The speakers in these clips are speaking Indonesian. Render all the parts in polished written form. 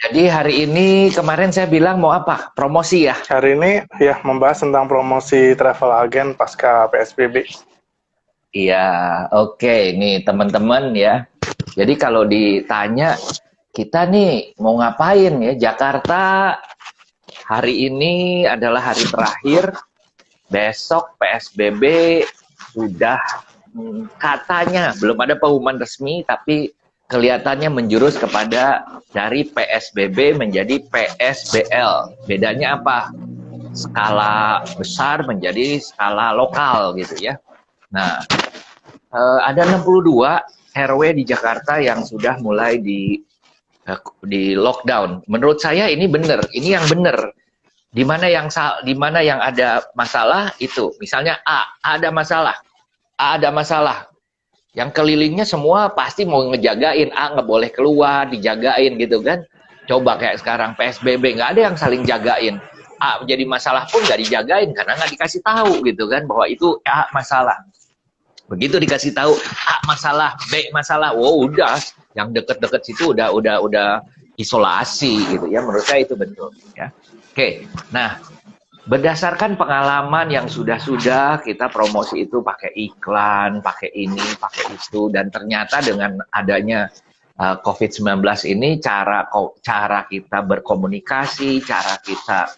Jadi hari ini kemarin saya bilang mau apa? Promosi ya? Hari ini ya membahas tentang promosi travel agen pasca PSBB. Iya, oke. Nih teman-teman ya. Jadi kalau ditanya kita nih mau ngapain ya? Jakarta hari ini adalah hari terakhir. Besok PSBB sudah katanya belum ada pengumuman resmi, tapi kelihatannya menjurus kepada dari PSBB menjadi PSBL. Bedanya apa? Skala besar menjadi skala lokal gitu ya. Nah, ada 62 RW di Jakarta yang sudah mulai di lockdown. Menurut saya ini benar, ini yang benar. Di mana yang ada masalah itu, misalnya A ada masalah, yang kelilingnya semua pasti mau ngejagain, A nggak boleh keluar, dijagain gitu kan. Coba kayak sekarang PSBB nggak ada yang saling jagain, A menjadi masalah pun nggak dijagain karena nggak dikasih tahu gitu kan bahwa itu A masalah. Begitu dikasih tahu A masalah, B masalah, wow udah yang deket-deket situ udah isolasi gitu ya. Menurut saya itu betul ya. Oke, nah berdasarkan pengalaman yang sudah kita promosi itu pakai iklan, pakai ini, pakai itu, dan ternyata dengan adanya COVID-19 ini cara kita berkomunikasi, cara kita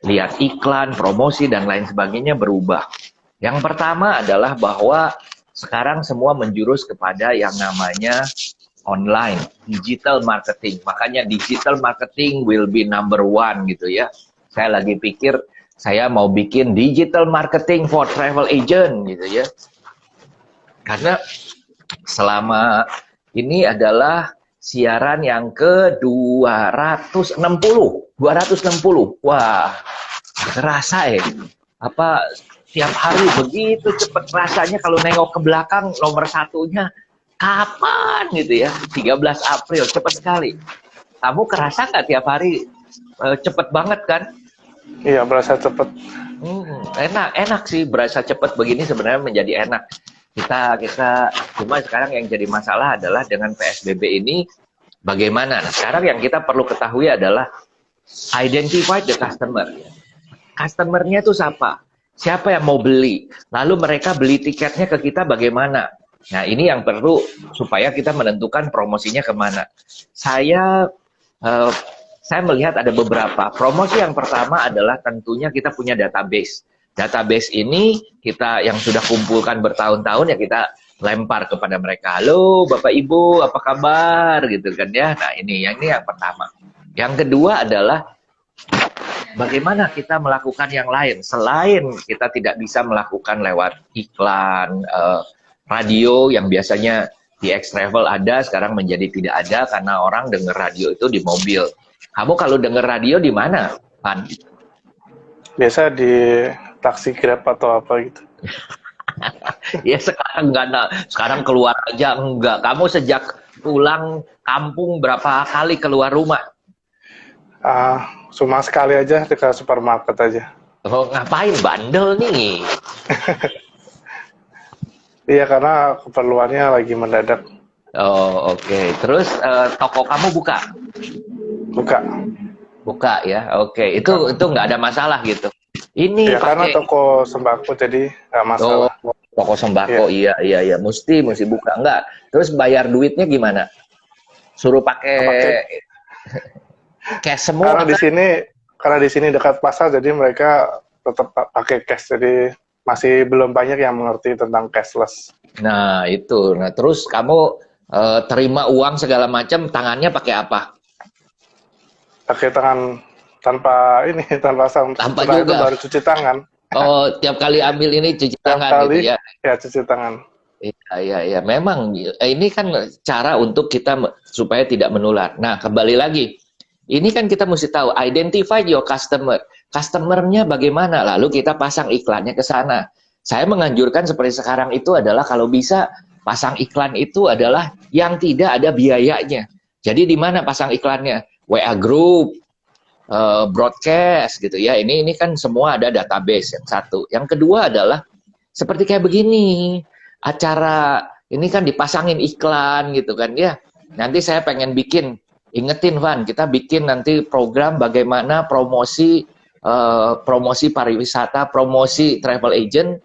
lihat iklan, promosi dan lain sebagainya berubah. Yang pertama adalah bahwa sekarang semua menjurus kepada yang namanya online, digital marketing. Makanya digital marketing will be number one gitu ya. Saya lagi pikir saya mau bikin digital marketing for travel agent gitu ya. Karena selama ini adalah siaran yang ke 260. Wah, terasa ya. Apa tiap hari begitu cepat rasanya kalau nengok ke belakang nomor satunya kapan gitu ya, 13 April, cepat sekali. Kamu kerasa nggak tiap hari cepet banget kan? Iya, berasa cepet. Enak sih, berasa cepet begini sebenarnya menjadi enak. Kita cuma sekarang yang jadi masalah adalah dengan PSBB ini bagaimana. Nah, sekarang yang kita perlu ketahui adalah identify the customer. Customernya itu siapa? Siapa yang mau beli? Lalu mereka beli tiketnya ke kita bagaimana? Nah, ini yang perlu supaya kita menentukan promosinya kemana. Saya melihat ada beberapa. Promosi yang pertama adalah tentunya kita punya database. Database ini kita yang sudah kumpulkan bertahun-tahun ya kita lempar kepada mereka. Halo Bapak Ibu, apa kabar? Gitu kan ya. Nah, ini yang pertama. Yang kedua adalah bagaimana kita melakukan yang lain. Selain kita tidak bisa melakukan lewat iklan, radio yang biasanya di X-Travel ada, sekarang menjadi tidak ada karena orang dengar radio itu di mobil. Kamu kalau dengar radio di mana, Pan? Biasa di taksi Grab atau apa gitu. Ya sekarang enggak, sekarang keluar aja enggak. Kamu sejak pulang kampung berapa kali keluar rumah? Cuma sekali aja ke supermarket aja. Oh, ngapain bandel nih? Iya, karena keperluannya lagi mendadak. Oh, oke. Terus toko kamu buka? Buka ya. Oke. Itu nggak ada masalah gitu. Ini ya, karena toko sembako jadi nggak masalah. Oh, toko sembako iya. Mesti buka. Enggak. Terus bayar duitnya gimana? Suruh pakai cash semua. Karena di sini dekat pasar, jadi mereka tetap pakai cash. Jadi masih belum banyak yang mengerti tentang cashless. Nah, itu. Nah, terus kamu terima uang segala macam, tangannya pakai apa? Pakai tangan tanpa sarung. Tanpa juga. Itu baru cuci tangan. Oh, tiap kali ambil ini cuci tangan gitu ya? Ya, cuci tangan. Iya. Memang ini kan cara untuk kita supaya tidak menular. Nah, kembali lagi. Ini kan kita mesti tahu, identify your customer. Customernya bagaimana, lalu kita pasang iklannya ke sana. Saya menganjurkan seperti sekarang itu adalah kalau bisa pasang iklan itu adalah yang tidak ada biayanya. Jadi di mana pasang iklannya? WA group, broadcast gitu ya. Ini kan semua ada database yang satu. Yang kedua adalah seperti kayak begini. Acara ini kan dipasangin iklan gitu kan ya. Nanti saya pengen bikin ingetin Van, kita bikin nanti program bagaimana promosi pariwisata, promosi travel agent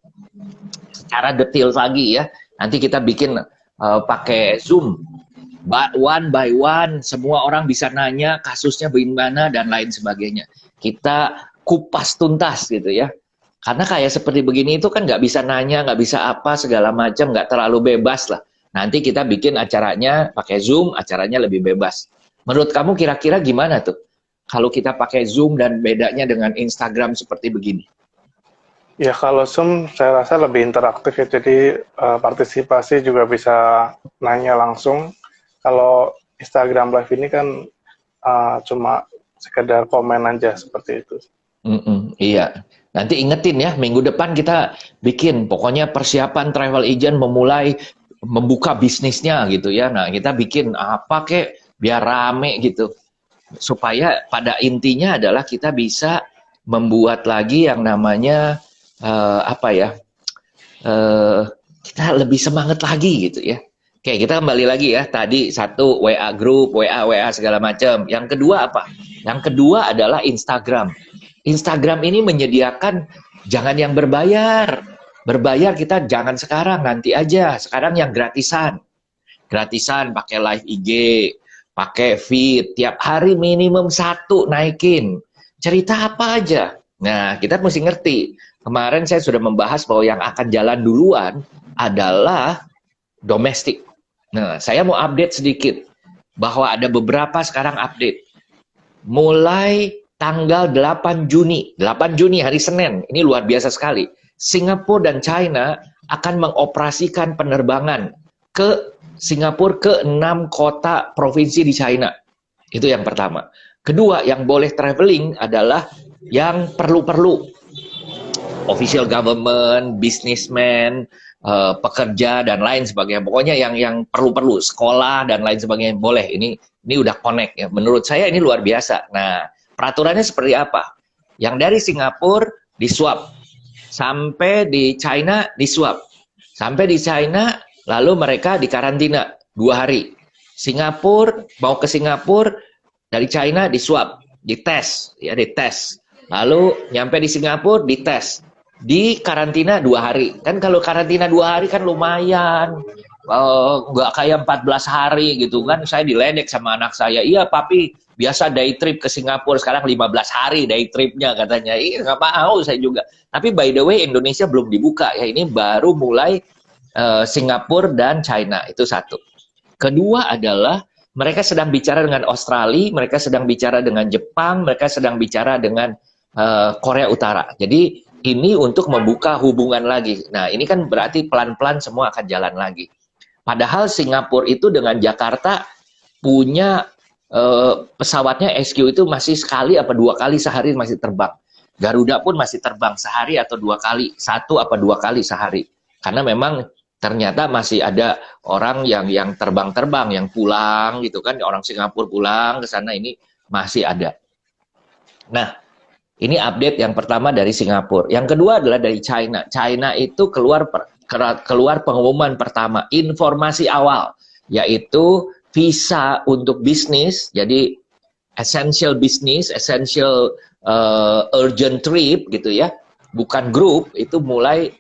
secara detail lagi ya. Nanti kita bikin pakai Zoom, one by one, semua orang bisa nanya kasusnya bagaimana dan lain sebagainya. Kita kupas tuntas gitu ya. Karena kayak seperti begini itu kan nggak bisa nanya, nggak bisa apa segala macam, nggak terlalu bebas lah. Nanti kita bikin acaranya pakai Zoom, acaranya lebih bebas. Menurut kamu kira-kira gimana tuh? Kalau kita pakai Zoom dan bedanya dengan Instagram seperti begini? Ya kalau Zoom saya rasa lebih interaktif ya, jadi partisipasi juga bisa nanya langsung. Kalau Instagram Live ini kan cuma sekedar komen aja seperti itu. Iya, nanti ingetin ya, minggu depan kita bikin, pokoknya persiapan travel agent memulai membuka bisnisnya gitu ya. Nah kita bikin apa kek biar rame gitu, supaya pada intinya adalah kita bisa membuat lagi yang namanya kita lebih semangat lagi gitu ya. Oke, kita kembali lagi ya. Tadi satu WA grup, WA segala macam. Yang kedua apa? Yang kedua adalah Instagram. Instagram ini menyediakan jangan yang berbayar. Berbayar kita jangan sekarang, nanti aja. Sekarang yang gratisan. Gratisan pakai live IG, pakai feed, tiap hari minimum 1 naikin. Cerita apa aja. Nah, kita mesti ngerti. Kemarin saya sudah membahas bahwa yang akan jalan duluan adalah domestik. Nah, saya mau update sedikit bahwa ada beberapa sekarang update. Mulai tanggal 8 Juni hari Senin, ini luar biasa sekali. Singapura dan China akan mengoperasikan penerbangan ke Singapura ke 6 kota provinsi di China. Itu yang pertama. Kedua, yang boleh traveling adalah yang perlu-perlu. Official government, businessman, pekerja dan lain sebagainya. Pokoknya yang perlu-perlu, sekolah dan lain sebagainya boleh. Ini udah connect ya. Menurut saya ini luar biasa. Nah, peraturannya seperti apa? Yang dari Singapura di swab, sampai di China di swab, sampai di China lalu mereka di karantina 2 hari. Singapura mau ke Singapura dari China di swab, dites ya, dites. Lalu nyampe di Singapura dites. Di karantina 2 hari. Kan kalau karantina 2 hari kan lumayan. Nggak kayak 14 hari gitu kan. Saya diledek sama anak saya. Iya papi, biasa day trip ke Singapura. Sekarang 15 hari day tripnya katanya. Iya nggak mau saya juga. Tapi by the way Indonesia belum dibuka ya. Ini baru mulai Singapura dan China. Itu satu. Kedua adalah mereka sedang bicara dengan Australia. Mereka sedang bicara dengan Jepang. Mereka sedang bicara dengan Korea Utara. Jadi ini untuk membuka hubungan lagi. Nah, ini kan berarti pelan-pelan semua akan jalan lagi. Padahal Singapura itu dengan Jakarta punya pesawatnya SQ itu masih sekali apa 2 kali sehari masih terbang. Garuda pun masih terbang sehari atau 2 kali, 1 apa 2 kali sehari. Karena memang ternyata masih ada orang yang terbang-terbang, yang pulang gitu kan, orang Singapura pulang ke sana, ini masih ada. Nah, ini update yang pertama dari Singapura. Yang kedua adalah dari China. China itu keluar pengumuman pertama, informasi awal, yaitu visa untuk bisnis, jadi essential business, essential urgent trip gitu ya, bukan grup, itu mulai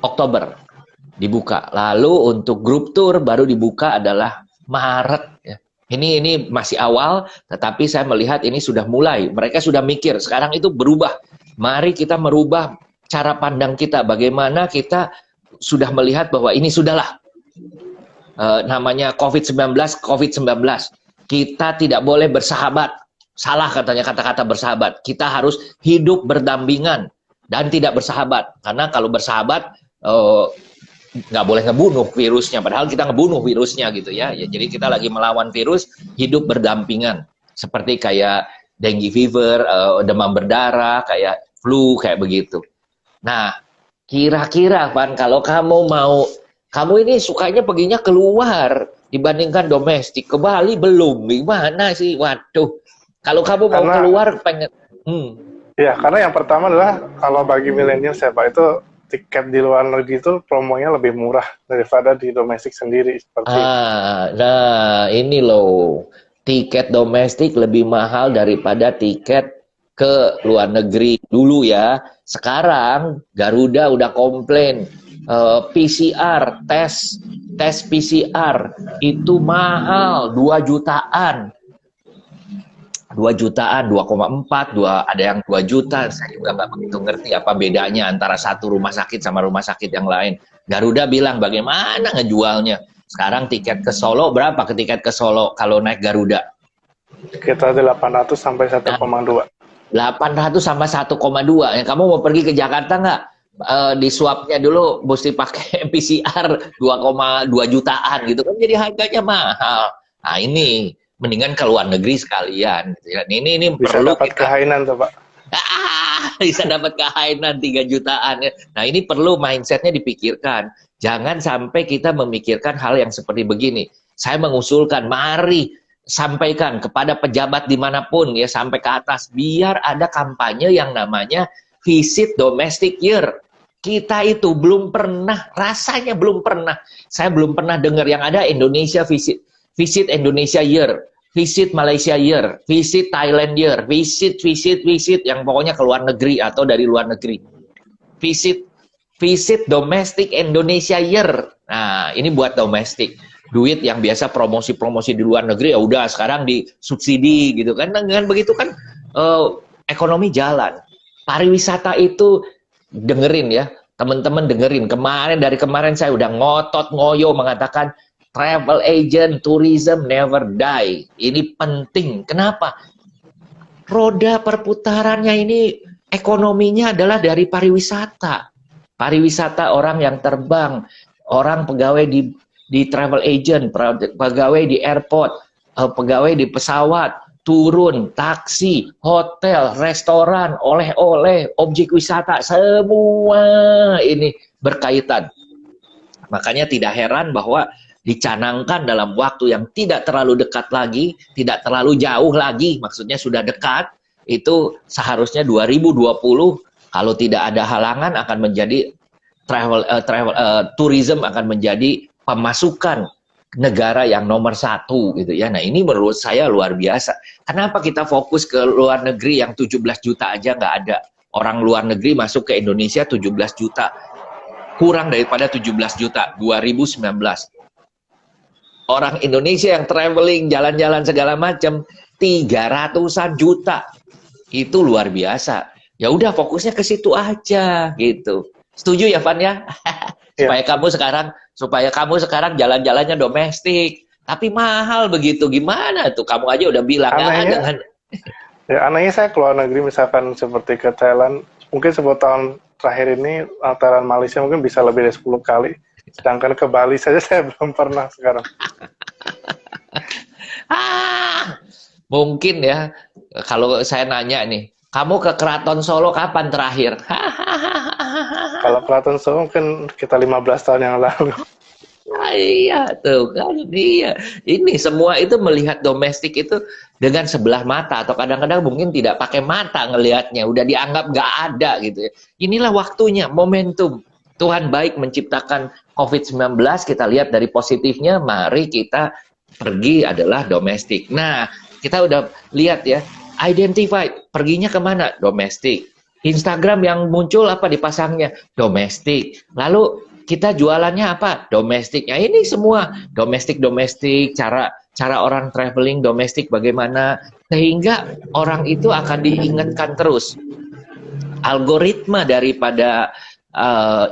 Oktober dibuka. Lalu untuk grup tour baru dibuka adalah Maret ya. Ini masih awal, tetapi saya melihat ini sudah mulai. Mereka sudah mikir, sekarang itu berubah. Mari kita merubah cara pandang kita. Bagaimana kita sudah melihat bahwa ini sudahlah. Namanya COVID-19. Kita tidak boleh bersahabat. Salah katanya kata-kata bersahabat. Kita harus hidup berdampingan dan tidak bersahabat. Karena kalau bersahabat, nggak boleh ngebunuh virusnya, padahal kita ngebunuh virusnya gitu ya. Jadi kita lagi melawan virus, hidup berdampingan, seperti kayak dengue fever, demam berdarah, kayak flu, kayak begitu. Nah, kira-kira Van, kalau kamu ini sukanya perginya keluar dibandingkan domestik, ke Bali belum, gimana sih? Waduh, kalau kamu mau keluar pengen ya, karena yang pertama adalah kalau bagi milenial saya Pak, itu tiket di luar negeri itu promonya lebih murah daripada di domestik sendiri seperti itu. Nah ini loh, tiket domestik lebih mahal daripada tiket ke luar negeri dulu ya. Sekarang Garuda udah komplain PCR tes PCR itu mahal 2 jutaan. 2 jutaan, 2,4, ada yang 2 juta. Saya juga nggak begitu ngerti apa bedanya antara satu rumah sakit sama rumah sakit yang lain. Garuda bilang bagaimana ngejualnya. Sekarang tiket ke Solo berapa ke tiket ke Solo kalau naik Garuda? Sekitar 800 sampai 1,2. 800 sama 1,2. Ya, kamu mau pergi ke Jakarta nggak? Di swabnya dulu mesti pakai PCR 2,2 jutaan gitu kan, jadi harganya mahal. Nah ini mendingan ke luar negeri sekalian. Ini Bisa perlu dapat kita kehainan tuh Pak. bisa dapat kehainan 3 jutaan. Nah ini perlu mindsetnya dipikirkan. Jangan sampai kita memikirkan hal yang seperti begini. Saya mengusulkan, mari sampaikan kepada pejabat dimanapun ya, sampai ke atas, biar ada kampanye yang namanya visit domestic year. Kita itu belum pernah, rasanya belum pernah. Saya belum pernah dengar yang ada Indonesia visit Indonesia year, visit Malaysia year, visit Thailand year, visit yang pokoknya ke luar negeri atau dari luar negeri. Visit domestic Indonesia year. Nah, ini buat domestik. Duit yang biasa promosi-promosi di luar negeri ya udah sekarang disubsidi gitu kan. Dengan begitu kan ekonomi jalan. Pariwisata itu dengerin ya, teman-teman dengerin. Dari kemarin saya udah ngotot ngoyo mengatakan travel agent, tourism never die. Ini penting. Kenapa? Roda perputarannya ini ekonominya adalah dari pariwisata. Pariwisata orang yang terbang, orang pegawai di travel agent, pegawai di airport, pegawai di pesawat, turun, taksi, hotel, restoran, oleh-oleh, objek wisata, semua ini berkaitan. Makanya tidak heran bahwa dicanangkan dalam waktu yang tidak terlalu dekat lagi, tidak terlalu jauh lagi, maksudnya sudah dekat, itu seharusnya 2020, kalau tidak ada halangan akan menjadi tourism akan menjadi pemasukan negara yang nomor 1 gitu ya. Nah ini menurut saya luar biasa. Kenapa kita fokus ke luar negeri yang 17 juta aja nggak ada? Orang luar negeri masuk ke Indonesia 17 juta. Kurang daripada 17 juta 2019. Orang Indonesia yang traveling, jalan-jalan segala macam 300-an juta. Itu luar biasa. Ya udah fokusnya ke situ aja gitu. Setuju ya Van ya? Supaya kamu sekarang jalan-jalannya domestik, tapi mahal begitu. Gimana tuh? Kamu aja udah bilang anehnya saya keluar negeri misalkan seperti ke Thailand, mungkin 10 tahun terakhir ini Thailand Malaysia mungkin bisa lebih dari 10 kali. Sedangkan ke Bali saja saya belum pernah sekarang. Mungkin ya, kalau saya nanya nih, kamu ke Keraton Solo kapan terakhir? Kalau Keraton Solo mungkin kita 15 tahun yang lalu. Iya tuh kan dia. Ini semua itu melihat domestik itu dengan sebelah mata atau kadang-kadang mungkin tidak pakai mata ngelihatnya, udah dianggap nggak ada gitu ya. Inilah waktunya, momentum. Tuhan baik menciptakan COVID-19, kita lihat dari positifnya, mari kita pergi adalah domestik. Nah, kita udah lihat ya, identify perginya kemana? Domestik. Instagram yang muncul apa dipasangnya? Domestik. Lalu kita jualannya apa? Domestik. Ya ini semua domestik, cara orang traveling domestik bagaimana sehingga orang itu akan diingatkan terus. Algoritma daripada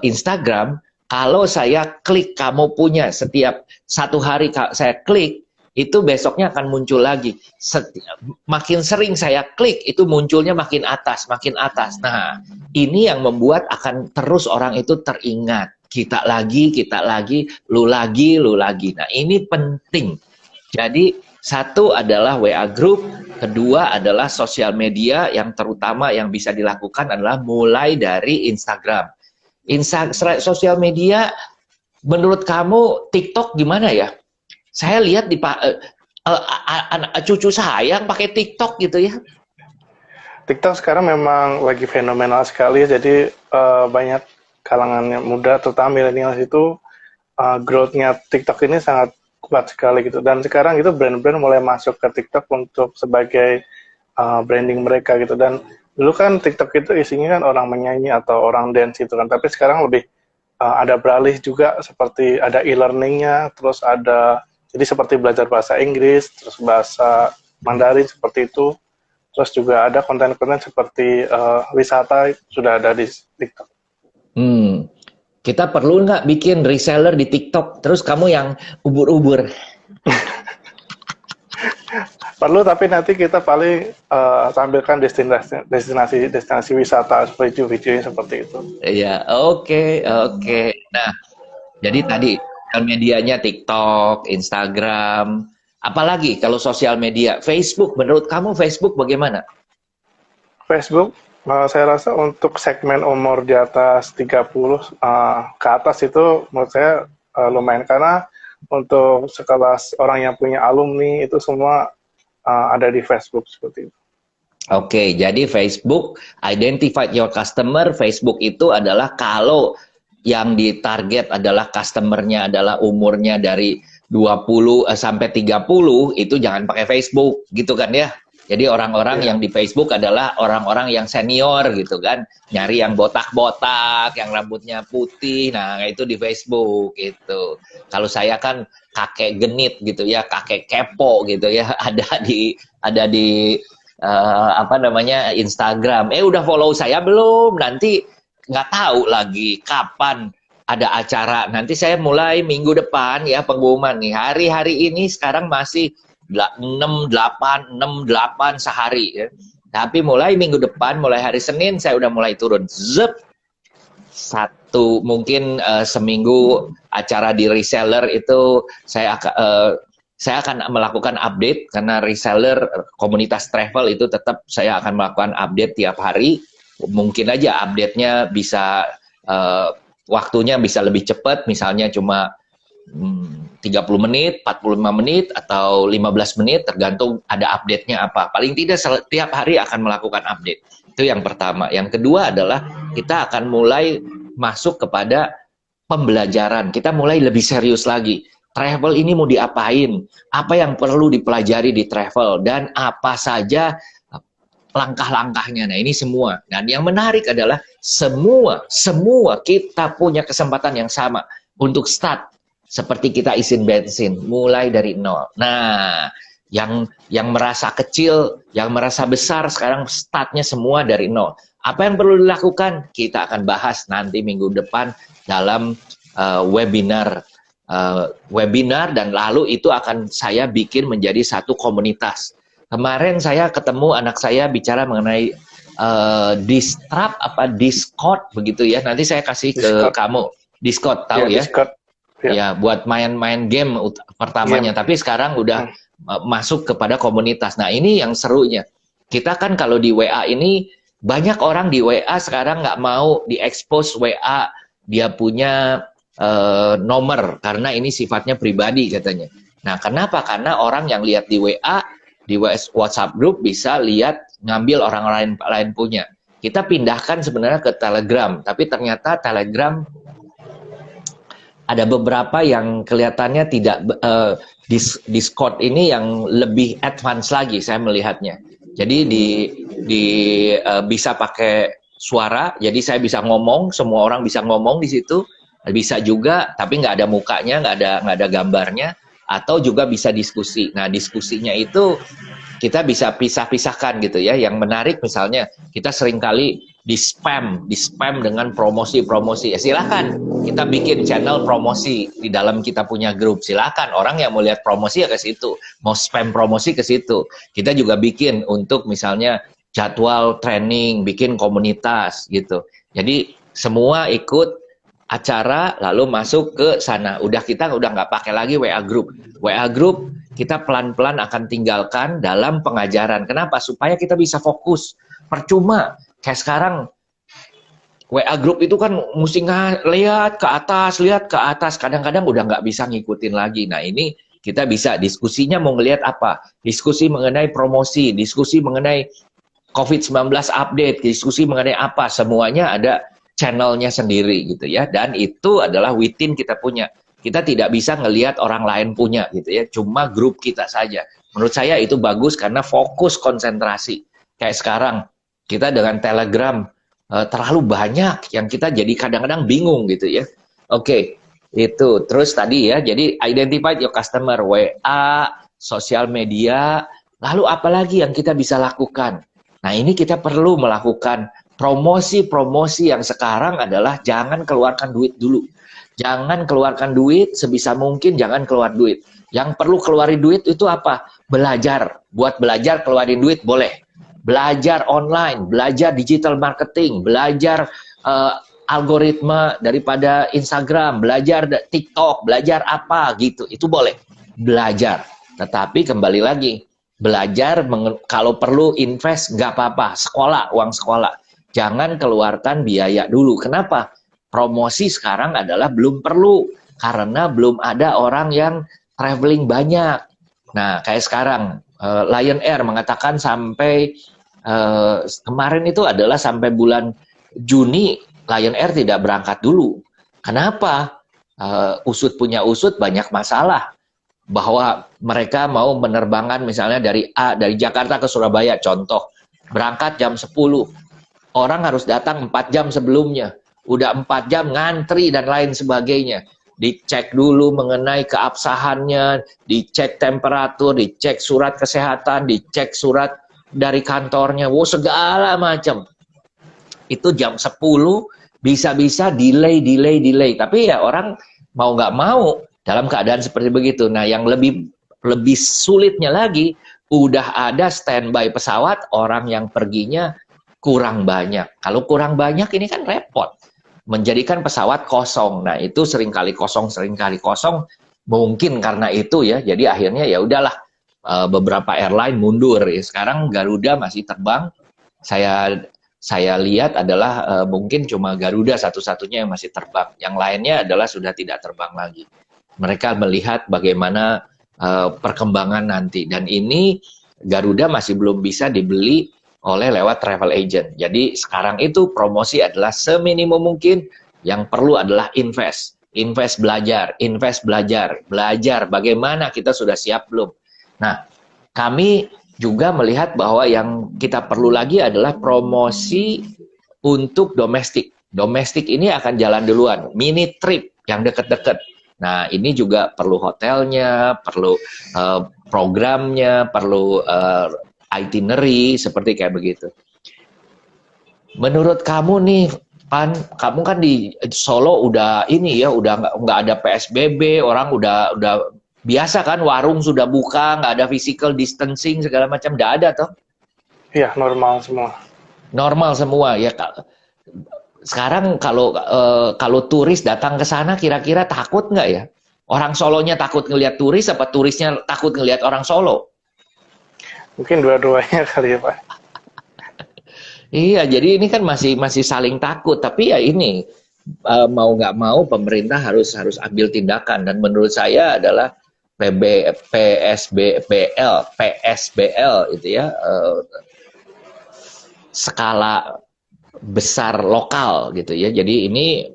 Instagram, kalau saya klik kamu punya setiap 1 hari saya klik, itu besoknya akan muncul lagi. Makin sering saya klik, itu munculnya makin atas, makin atas. Nah, ini yang membuat akan terus orang itu teringat. Kita lagi, lu lagi. Nah, ini penting. Jadi, satu adalah WA Group, kedua adalah sosial media yang terutama yang bisa dilakukan adalah mulai dari Instagram. Sosial media, menurut kamu TikTok gimana ya? Saya lihat di cucu saya yang pakai TikTok gitu ya. TikTok sekarang memang lagi fenomenal sekali, jadi banyak kalangan yang muda, terutama milenial itu growth-nya TikTok ini sangat kuat sekali gitu. Dan sekarang itu brand-brand mulai masuk ke TikTok untuk sebagai branding mereka gitu. Dan dulu kan TikTok itu isinya kan orang menyanyi atau orang dance gitu kan, tapi sekarang lebih ada beralih juga, seperti ada e-learningnya, terus ada jadi seperti belajar bahasa Inggris, terus bahasa Mandarin seperti itu, terus juga ada konten-konten seperti wisata sudah ada di TikTok. Kita perlu nggak bikin reseller di TikTok, terus kamu yang ubur-ubur? Perlu, tapi nanti kita paling tampilkan destinasi wisata seperti itu, videonya seperti itu. Iya, oke. Nah, jadi tadi sosial medianya TikTok, Instagram, apalagi kalau sosial media, Facebook. Menurut kamu Facebook bagaimana? Facebook, saya rasa untuk segmen umur di atas 30 ke atas itu menurut saya lumayan, karena untuk sekelas orang yang punya alumni itu semua ada di Facebook seperti itu. Oke, jadi Facebook, identify your customer. Facebook itu adalah kalau yang ditarget adalah customernya adalah umurnya dari 20 sampai 30, itu jangan pakai Facebook, gitu kan ya. Jadi orang-orang yang di Facebook adalah orang-orang yang senior gitu kan, nyari yang botak-botak, yang rambutnya putih, nah itu di Facebook gitu. Kalau saya kan kakek genit gitu ya, kakek kepo gitu ya, ada di apa namanya Instagram. Udah follow saya belum? Nanti nggak tahu lagi kapan ada acara. Nanti saya mulai minggu depan ya pengumuman nih. Hari-hari ini sekarang masih 6-8 sehari ya. Tapi mulai minggu depan, mulai hari Senin saya udah mulai turun. Zep. Mungkin seminggu acara di reseller itu saya akan melakukan update, karena reseller komunitas travel itu tetap saya akan melakukan update tiap hari. Mungkin aja update-nya bisa waktunya bisa lebih cepat, misalnya cuma 30 menit, 45 menit, atau 15 menit, tergantung ada update-nya apa. Paling tidak setiap hari akan melakukan update. Itu yang pertama. Yang kedua adalah kita akan mulai masuk kepada pembelajaran. Kita mulai lebih serius lagi. Travel ini mau diapain? Apa yang perlu dipelajari di travel? Dan apa saja langkah-langkahnya. Nah, ini semua. Dan yang menarik adalah semua kita punya kesempatan yang sama untuk start. Seperti kita isi bensin, mulai dari nol. Nah, yang merasa kecil, yang merasa besar, sekarang startnya semua dari nol. Apa yang perlu dilakukan? Kita akan bahas nanti minggu depan dalam webinar, dan lalu itu akan saya bikin menjadi satu komunitas. Kemarin saya ketemu anak saya bicara mengenai Discord begitu ya. Nanti saya kasih ke kamu. Discord, tahu ya? Discord. Ya, buat main-main game pertamanya, tapi sekarang udah masuk kepada komunitas. Nah, ini yang serunya. Kita kan kalau di WA ini, banyak orang di WA sekarang nggak mau diekspos WA dia punya nomor, karena ini sifatnya pribadi katanya. Nah, kenapa? Karena orang yang lihat di WA, di WhatsApp group bisa lihat, ngambil orang lain punya. Kita pindahkan sebenarnya ke Telegram, tapi ternyata Telegram ada beberapa yang kelihatannya tidak, Discord ini yang lebih advance lagi saya melihatnya. Jadi bisa pakai suara, jadi saya bisa ngomong, semua orang bisa ngomong di situ, bisa juga, tapi nggak ada mukanya, nggak ada gambarnya, atau juga bisa diskusi. Nah, diskusinya itu kita bisa pisah-pisahkan gitu ya. Yang menarik misalnya kita seringkali di spam dengan promosi-promosi. Ya silakan kita bikin channel promosi di dalam kita punya grup. Silakan orang yang mau lihat promosi ya ke situ, mau spam promosi ke situ. Kita juga bikin untuk misalnya jadwal training, bikin komunitas gitu. Jadi semua ikut acara lalu masuk ke sana. Kita udah nggak pakai lagi WA group. WA group kita pelan-pelan akan tinggalkan dalam pengajaran. Kenapa? Supaya kita bisa fokus. Percuma kayak sekarang WA group itu kan mesti lihat ke atas, kadang-kadang udah nggak bisa ngikutin lagi. Nah, ini kita bisa diskusinya mau ngelihat apa? Diskusi mengenai promosi, diskusi mengenai COVID-19 update, diskusi mengenai apa? Semuanya ada channelnya sendiri gitu ya. Dan itu adalah within kita punya. Kita tidak bisa ngelihat orang lain punya gitu ya, cuma grup kita saja. Menurut saya itu bagus karena fokus konsentrasi. Kayak sekarang kita dengan Telegram terlalu banyak yang kita jadi kadang-kadang bingung gitu ya. Oke, itu. Terus tadi ya, jadi identify your customer, WA, sosial media, lalu apalagi yang kita bisa lakukan? Nah, ini kita perlu melakukan promosi-promosi yang sekarang adalah jangan keluarkan duit dulu. Jangan keluarkan duit, sebisa mungkin jangan keluar duit. Yang perlu keluarin duit itu apa? Belajar. Buat belajar keluarin duit boleh. Belajar online, belajar digital marketing, belajar algoritma daripada Instagram, belajar TikTok, belajar apa gitu. Itu boleh. Belajar. Tetapi kembali lagi, belajar kalau perlu invest nggak apa-apa. Sekolah, uang sekolah. Jangan keluarkan biaya dulu. Kenapa? Promosi sekarang adalah belum perlu karena belum ada orang yang traveling banyak. Nah, kayak sekarang Lion Air mengatakan sampai kemarin itu adalah sampai bulan Juni Lion Air tidak berangkat dulu. Kenapa? Usut punya usut banyak masalah bahwa mereka mau menerbangkan misalnya dari Jakarta ke Surabaya contoh, berangkat jam 10. Orang harus datang 4 jam sebelumnya. Udah 4 jam ngantri dan lain sebagainya. Dicek dulu mengenai keabsahannya, dicek temperatur, dicek surat kesehatan, dicek surat dari kantornya, segala macam. Itu jam 10 bisa-bisa delay. Tapi ya orang mau nggak mau dalam keadaan seperti begitu. Nah, yang lebih sulitnya lagi, udah ada standby pesawat, orang yang perginya kurang banyak. Kalau kurang banyak ini kan repot. Menjadikan pesawat kosong. Nah, itu seringkali kosong. Mungkin karena itu ya. Jadi akhirnya ya udahlah, beberapa airline mundur. Sekarang Garuda masih terbang. Saya lihat adalah mungkin cuma Garuda satu-satunya yang masih terbang. Yang lainnya adalah sudah tidak terbang lagi. Mereka melihat bagaimana perkembangan nanti. Dan ini Garuda masih belum bisa dibeli oleh lewat travel agent. Jadi sekarang itu promosi adalah seminimum mungkin. Yang perlu adalah invest belajar, belajar bagaimana kita sudah siap belum. Nah, kami juga melihat bahwa yang kita perlu lagi adalah promosi untuk domestik. Domestik ini akan jalan duluan, mini trip yang deket-deket. Nah, ini juga perlu hotelnya, perlu programnya, perlu itinerary seperti kayak begitu. Menurut kamu nih, Pan, kamu kan di Solo udah ini ya, udah nggak ada PSBB, orang udah biasa kan, warung sudah buka, nggak ada physical distancing segala macam, nggak ada toh? Iya, normal semua. Normal semua ya. Sekarang kalau turis datang ke sana, kira-kira takut nggak ya? Orang Solonya takut ngelihat turis, apa turisnya takut ngelihat orang Solo? Mungkin dua-duanya kali ya, Pak. Iya, jadi ini kan masih saling takut. Tapi ya ini mau nggak mau pemerintah harus ambil tindakan. Dan menurut saya adalah PSBL itu ya, skala besar lokal gitu ya. Jadi ini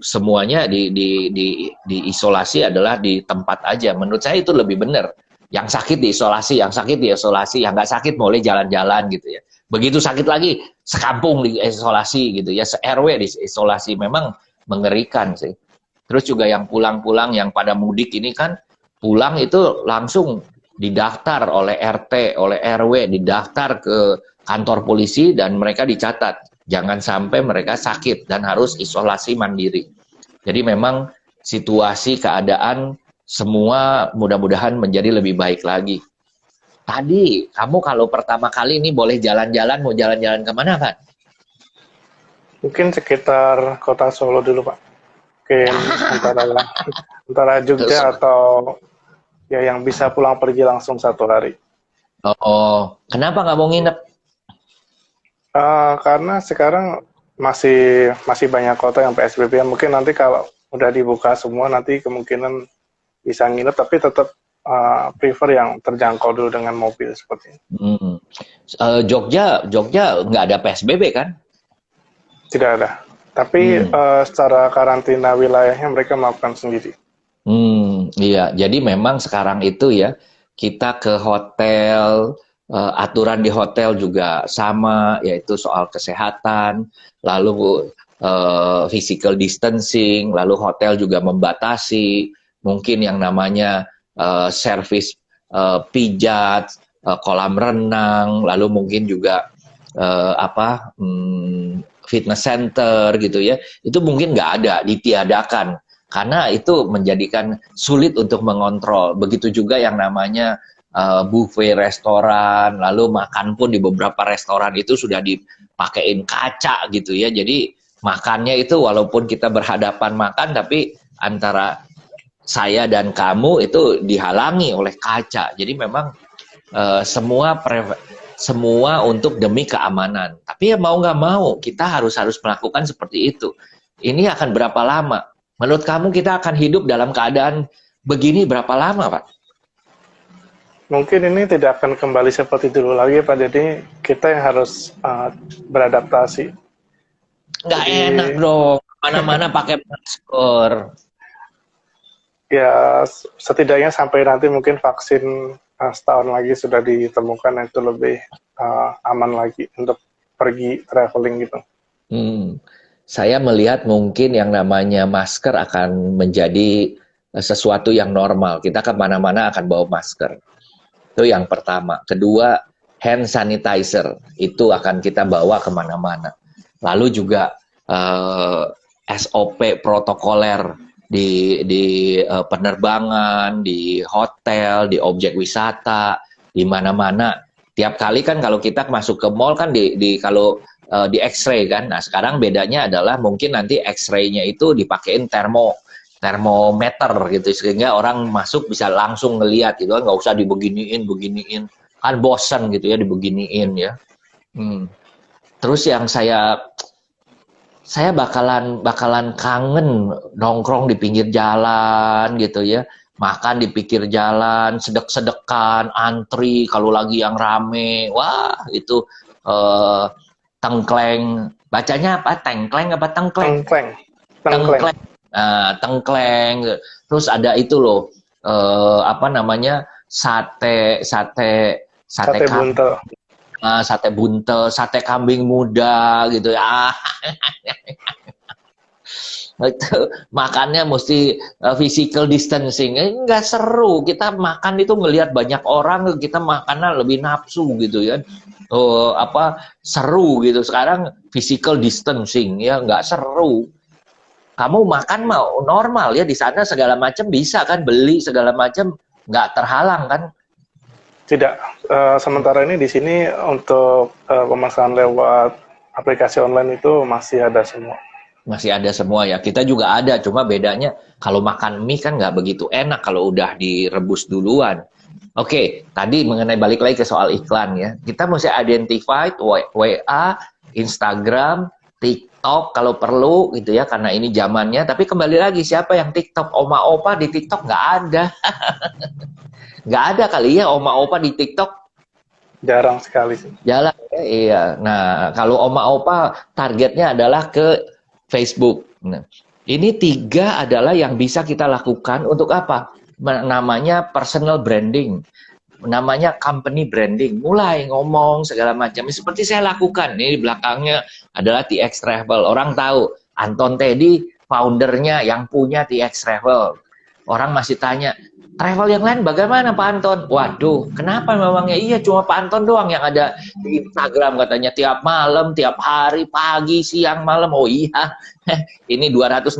semuanya diisolasi adalah di tempat aja. Menurut saya itu lebih benar. Yang sakit diisolasi, yang nggak sakit boleh jalan-jalan gitu ya. Begitu sakit lagi, sekampung diisolasi gitu ya, se-RW diisolasi. Memang mengerikan sih. Terus juga yang pulang-pulang, yang pada mudik ini kan, pulang itu langsung didaftar oleh RT, oleh RW, didaftar ke kantor polisi dan mereka dicatat. Jangan sampai mereka sakit dan harus isolasi mandiri. Jadi memang situasi, keadaan, semua mudah-mudahan menjadi lebih baik lagi. Tadi, kamu kalau pertama kali ini boleh jalan-jalan, mau jalan-jalan kemana kan? Mungkin sekitar kota Solo dulu, Pak. Mungkin antara Jogja atau ya yang bisa pulang pergi langsung 1 hari. Oh, kenapa nggak mau nginep? Karena sekarang masih banyak kota yang PSBB. Mungkin nanti kalau udah dibuka semua, nanti kemungkinan bisa nginep, tapi tetap prefer yang terjangkau dulu dengan mobil seperti ini. Jogja nggak ada PSBB kan? Tidak ada. Tapi secara karantina wilayahnya mereka melakukan sendiri. Iya. Jadi memang sekarang itu ya, kita ke hotel, aturan di hotel juga sama, yaitu soal kesehatan, lalu physical distancing, lalu hotel juga membatasi, mungkin yang namanya service pijat, kolam renang, lalu mungkin juga fitness center gitu ya, itu mungkin nggak ada, ditiadakan. Karena itu menjadikan sulit untuk mengontrol. Begitu juga yang namanya buffet restoran, lalu makan pun di beberapa restoran itu sudah dipakein kaca gitu ya. Jadi makannya itu walaupun kita berhadapan makan, tapi antara saya dan kamu itu dihalangi oleh kaca. Jadi memang semua untuk demi keamanan. Tapi ya mau nggak mau, kita harus melakukan seperti itu. Ini akan berapa lama? Menurut kamu kita akan hidup dalam keadaan begini berapa lama, Pak? Mungkin ini tidak akan kembali seperti dulu lagi, Pak. Jadi kita yang harus beradaptasi. Nggak enak dong, mana-mana pakai masker. Ya, setidaknya sampai nanti mungkin vaksin setahun lagi sudah ditemukan, itu lebih aman lagi untuk pergi traveling gitu. Saya melihat mungkin yang namanya masker akan menjadi sesuatu yang normal. Kita kemana-mana akan bawa masker. Itu yang pertama. Kedua, hand sanitizer. Itu akan kita bawa kemana-mana. Lalu juga SOP protokoler di penerbangan, di hotel, di objek wisata, di mana-mana. Tiap kali kan kalau kita masuk ke mall kan kalau di X-ray kan. Nah, sekarang bedanya adalah mungkin nanti X-ray-nya itu dipakein termometer gitu, sehingga orang masuk bisa langsung ngelihat gitu kan, nggak usah beginiin kan bosan gitu ya dibeginiin ya. Terus yang saya bakalan kangen nongkrong di pinggir jalan gitu ya, makan di pinggir jalan, sedek-sedekan, antri kalau lagi yang rame, wah itu tengkleng, bacanya apa? Tengkleng apa tengkleng? Tengkleng. Nah, tengkleng. Terus ada itu loh, sate buntel. Sate buntel, sate kambing muda gitu ya. Itu makannya mesti physical distancing. Nggak seru. Kita makan itu ngelihat banyak orang, kita makannya lebih nafsu gitu ya. Seru gitu. Sekarang physical distancing ya, nggak seru. Kamu makan mau normal ya, di sana segala macam bisa kan, beli segala macam nggak terhalang kan? Tidak. Sementara ini di sini untuk pemesanan lewat aplikasi online itu masih ada semua. Masih ada semua ya. Kita juga ada, cuma bedanya kalau makan mie kan nggak begitu enak kalau udah direbus duluan. Oke, tadi mengenai balik lagi ke soal iklan ya. Kita mesti identify WA, Instagram, TikTok kalau perlu gitu ya, karena ini zamannya. Tapi kembali lagi, siapa yang TikTok? Oma opa di TikTok nggak ada. Nggak ada kali ya oma opa di TikTok. Jarang sekali sih. Jarang ya, iya. Nah, kalau oma opa targetnya adalah ke Facebook. Nah, ini 3 adalah yang bisa kita lakukan untuk apa? Namanya personal branding, namanya company branding. Mulai ngomong segala macam. Seperti saya lakukan. Ini di belakangnya adalah TX Travel. Orang tahu Anton Teddy, foundernya yang punya TX Travel. Orang masih tanya, travel yang lain bagaimana Pak Anton? Waduh, kenapa memangnya? Iya, cuma Pak Anton doang yang ada di Instagram katanya, tiap malam, tiap hari, pagi, siang, malam. Oh iya, ini 260.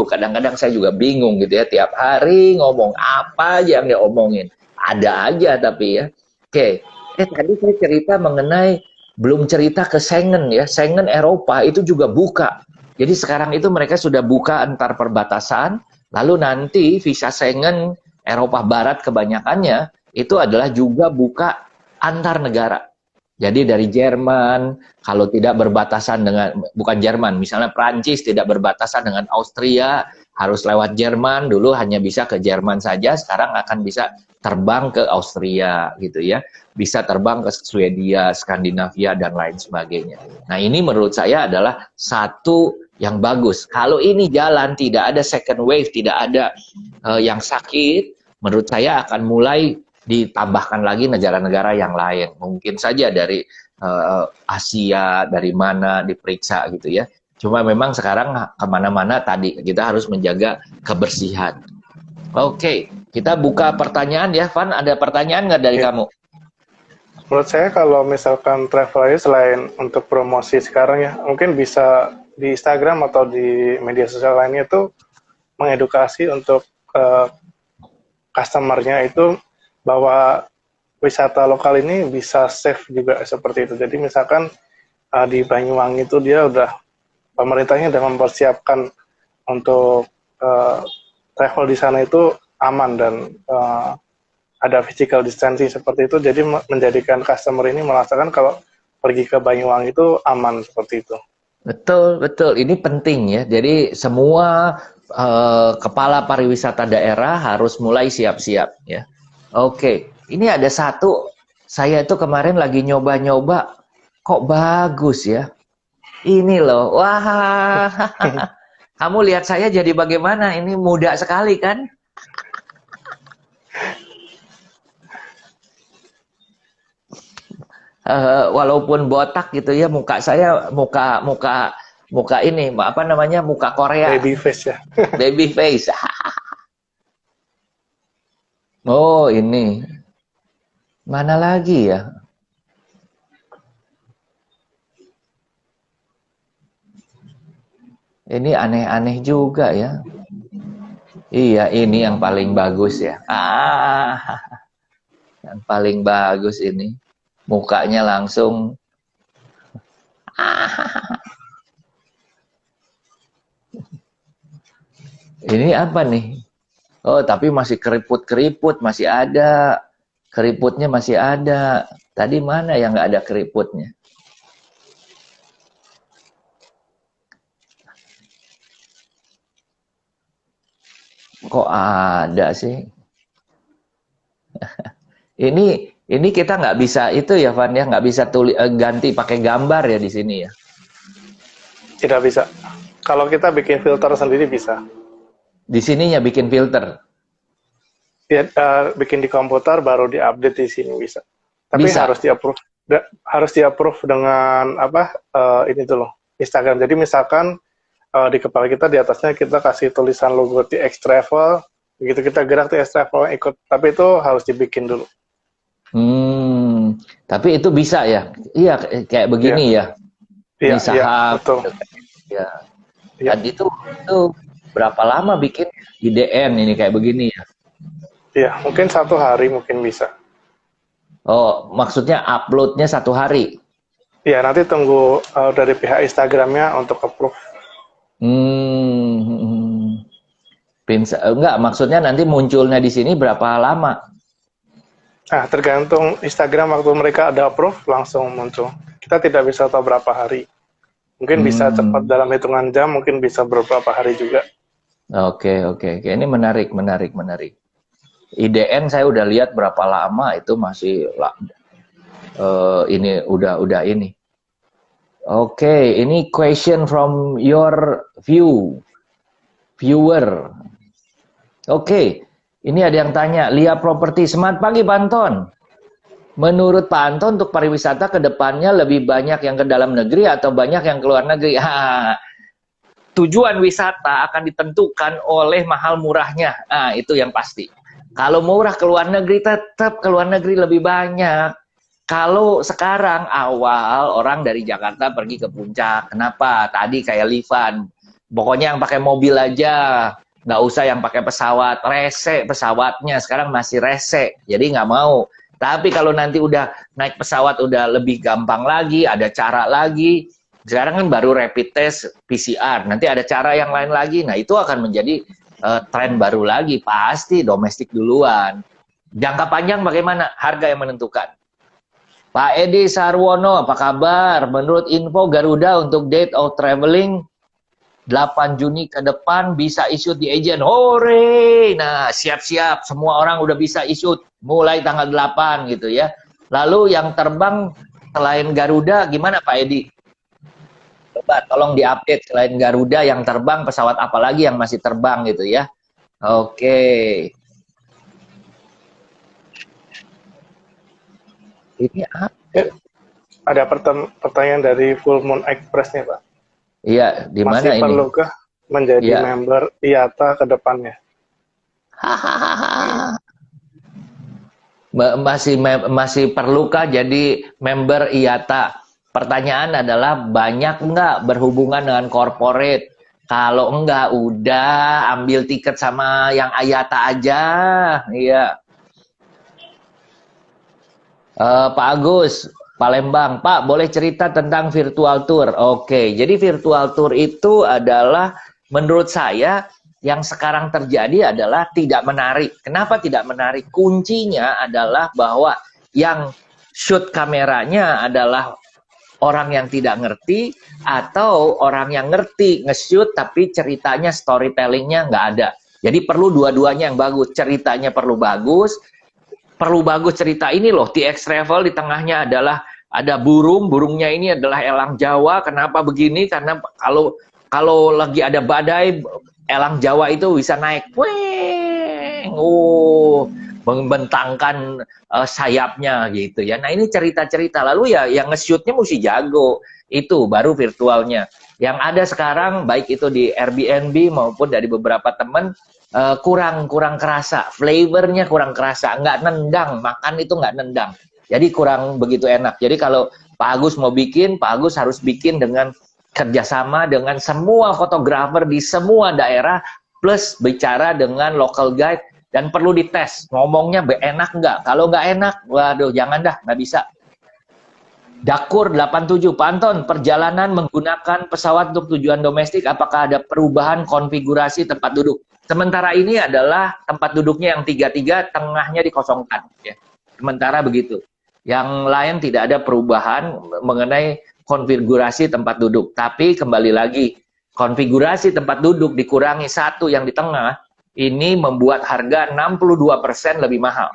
Kadang-kadang saya juga bingung gitu ya, tiap hari ngomong apa aja yang dia omongin. Ada aja tapi ya. Oke, tadi saya cerita mengenai, belum cerita ke Schengen ya. Schengen Eropa itu juga buka. Jadi sekarang itu mereka sudah buka antar perbatasan, lalu nanti visa Schengen Eropa Barat kebanyakannya itu adalah juga buka antar negara. Jadi dari Jerman, kalau tidak berbatasan dengan, bukan Jerman, misalnya Prancis tidak berbatasan dengan Austria, harus lewat Jerman, dulu hanya bisa ke Jerman saja, sekarang akan bisa terbang ke Austria gitu ya. Bisa terbang ke Swedia, Skandinavia, dan lain sebagainya. Nah ini menurut saya adalah satu yang bagus. Kalau ini jalan, tidak ada second wave, tidak ada yang sakit, menurut saya akan mulai ditambahkan lagi negara-negara yang lain. Mungkin saja dari Asia, dari mana diperiksa gitu ya. Cuma memang sekarang kemana-mana tadi kita harus menjaga kebersihan. Oke, kita buka pertanyaan ya, Van. Ada pertanyaan nggak dari kamu? Menurut saya kalau misalkan travel aja selain untuk promosi sekarang ya, mungkin bisa di Instagram atau di media sosial lainnya itu mengedukasi untuk customer-nya itu bahwa wisata lokal ini bisa safe juga seperti itu. Jadi misalkan di Banyuwangi itu dia pemerintahnya udah mempersiapkan untuk travel di sana itu aman dan ada physical distancing seperti itu, jadi menjadikan customer ini merasakan kalau pergi ke Banyuwangi itu aman seperti itu. Betul, betul. Ini penting ya. Jadi semua kepala pariwisata daerah harus mulai siap-siap ya. Oke, ini ada satu, saya itu kemarin lagi nyoba-nyoba, kok bagus ya. Ini loh, wah. Kamu lihat saya jadi bagaimana? Ini muda sekali kan? Walaupun botak gitu ya, muka saya muka ini apa namanya, muka Korea, baby face ya. Baby face. Oh ini mana lagi ya, ini aneh-aneh juga ya. Iya, ini yang paling bagus ya. Yang paling bagus ini mukanya langsung. Ini apa nih? Oh, tapi masih keriput-keriput, masih ada. Keriputnya masih ada. Tadi mana yang nggak ada keriputnya? Kok ada sih? Ini kita nggak bisa itu ya, Van ya, nggak bisa ganti pakai gambar ya di sini ya? Tidak bisa. Kalau kita bikin filter sendiri bisa. Di sininya bikin filter? Ya, bikin di komputer baru diupdate di sini bisa. Tapi bisa. harus di-approve dengan apa? Ini tuh loh, Instagram. Jadi misalkan di kepala kita di atasnya kita kasih tulisan logo TX Travel, begitu kita gerak TX Travel ikut. Tapi itu harus dibikin dulu. Tapi itu bisa ya? Iya, kayak begini ya? Iya, saham. betul. Ya. Dan itu berapa lama bikin IDN ini kayak begini ya? Iya, mungkin 1 hari mungkin bisa. Oh, maksudnya uploadnya 1 hari? Iya, nanti tunggu dari pihak Instagramnya untuk approve. Enggak, maksudnya nanti munculnya di sini berapa lama? Tergantung Instagram, waktu mereka ada approve langsung muncul. Kita tidak bisa tahu berapa hari. Mungkin bisa cepat dalam hitungan jam, mungkin bisa beberapa hari juga. Oke. Ini menarik. IDN saya udah lihat berapa lama itu masih ini udah ini. Oke, ini question from your viewer. Oke. Ini ada yang tanya, Lia Property. Selamat pagi, Pak Anton. Menurut Pak Anton, untuk pariwisata ke depannya lebih banyak yang ke dalam negeri atau banyak yang ke luar negeri? Tujuan wisata akan ditentukan oleh mahal murahnya. Itu yang pasti. Kalau murah ke luar negeri, tetap ke luar negeri lebih banyak. Kalau sekarang awal orang dari Jakarta pergi ke puncak. Kenapa? Tadi kayak Livan. Pokoknya yang pakai mobil aja. Nggak usah yang pakai pesawat, rese pesawatnya, sekarang masih rese, jadi nggak mau. Tapi kalau nanti udah naik pesawat udah lebih gampang lagi, ada cara lagi. Sekarang kan baru rapid test PCR, nanti ada cara yang lain lagi. Nah itu akan menjadi tren baru lagi, pasti domestik duluan. Jangka panjang bagaimana? Harga yang menentukan. Pak Edi Sarwono, apa kabar? Menurut info Garuda untuk date of traveling 8 Juni ke depan bisa issued di agent. Hore! Nah, siap-siap. Semua orang udah bisa issued mulai tanggal 8 gitu ya. Lalu yang terbang selain Garuda gimana Pak Edi? Mbak, tolong diupdate selain Garuda yang terbang, pesawat apa lagi yang masih terbang gitu ya. Oke. Ini apa? Ya, ada pertanyaan dari Full Moon Express nih, Pak. Iya, di mana Masih ini? perlukah menjadi Iya. member IATA ke depannya? Hahaha. Masih perlukah jadi member IATA? Pertanyaan adalah banyak nggak berhubungan dengan corporate? Kalau enggak, udah ambil tiket sama yang IATA aja. Iya. Pak Agus, Palembang. Pak, boleh cerita tentang virtual tour? Oke, jadi virtual tour itu adalah menurut saya yang sekarang terjadi adalah tidak menarik. Kenapa tidak menarik? Kuncinya adalah bahwa yang shoot kameranya adalah orang yang tidak ngerti atau orang yang ngerti nge-shoot tapi ceritanya storytellingnya nggak ada. Jadi perlu dua-duanya yang bagus. Ceritanya perlu bagus cerita ini loh. TX Travel di tengahnya adalah ada burungnya ini adalah elang Jawa. Kenapa begini? Karena kalau lagi ada badai, elang Jawa itu bisa naik, weng, membentangkan sayapnya gitu ya. Nah ini cerita-cerita, lalu ya yang nge-shootnya mesti jago, itu baru virtualnya. Yang ada sekarang baik itu di Airbnb maupun dari beberapa teman kurang kerasa, flavornya kurang kerasa, nggak nendang, makan itu nggak nendang. Jadi kurang begitu enak. Jadi kalau Pak Agus mau bikin, Pak Agus harus bikin dengan kerjasama dengan semua fotografer di semua daerah, plus bicara dengan local guide, dan perlu dites, ngomongnya enak nggak? Kalau nggak enak, waduh jangan dah, nggak bisa. Dakur 87, Pak Anton, perjalanan menggunakan pesawat untuk tujuan domestik, apakah ada perubahan konfigurasi tempat duduk? Sementara ini adalah tempat duduknya yang 3-3, tengahnya dikosongkan. Ya. Sementara begitu. Yang lain tidak ada perubahan mengenai konfigurasi tempat duduk. Tapi kembali lagi, konfigurasi tempat duduk dikurangi satu yang di tengah, ini membuat harga 62% lebih mahal.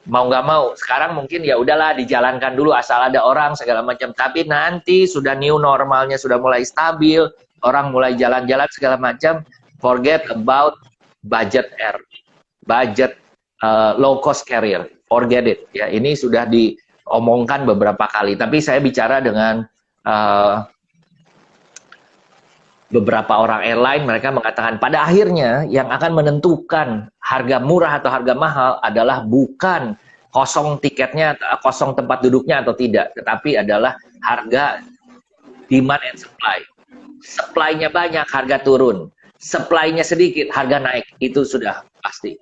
Mau nggak mau, sekarang mungkin ya udahlah dijalankan dulu asal ada orang segala macam. Tapi nanti sudah new normalnya sudah mulai stabil, orang mulai jalan-jalan segala macam, forget about budget air, budget low cost carrier, forget it. Ya ini sudah diomongkan beberapa kali. Tapi saya bicara dengan beberapa orang airline, mereka mengatakan pada akhirnya yang akan menentukan harga murah atau harga mahal adalah bukan kosong tiketnya, kosong tempat duduknya atau tidak, tetapi adalah harga demand and supply. Supply-nya banyak, harga turun. Supply-nya sedikit, harga naik. Itu sudah pasti.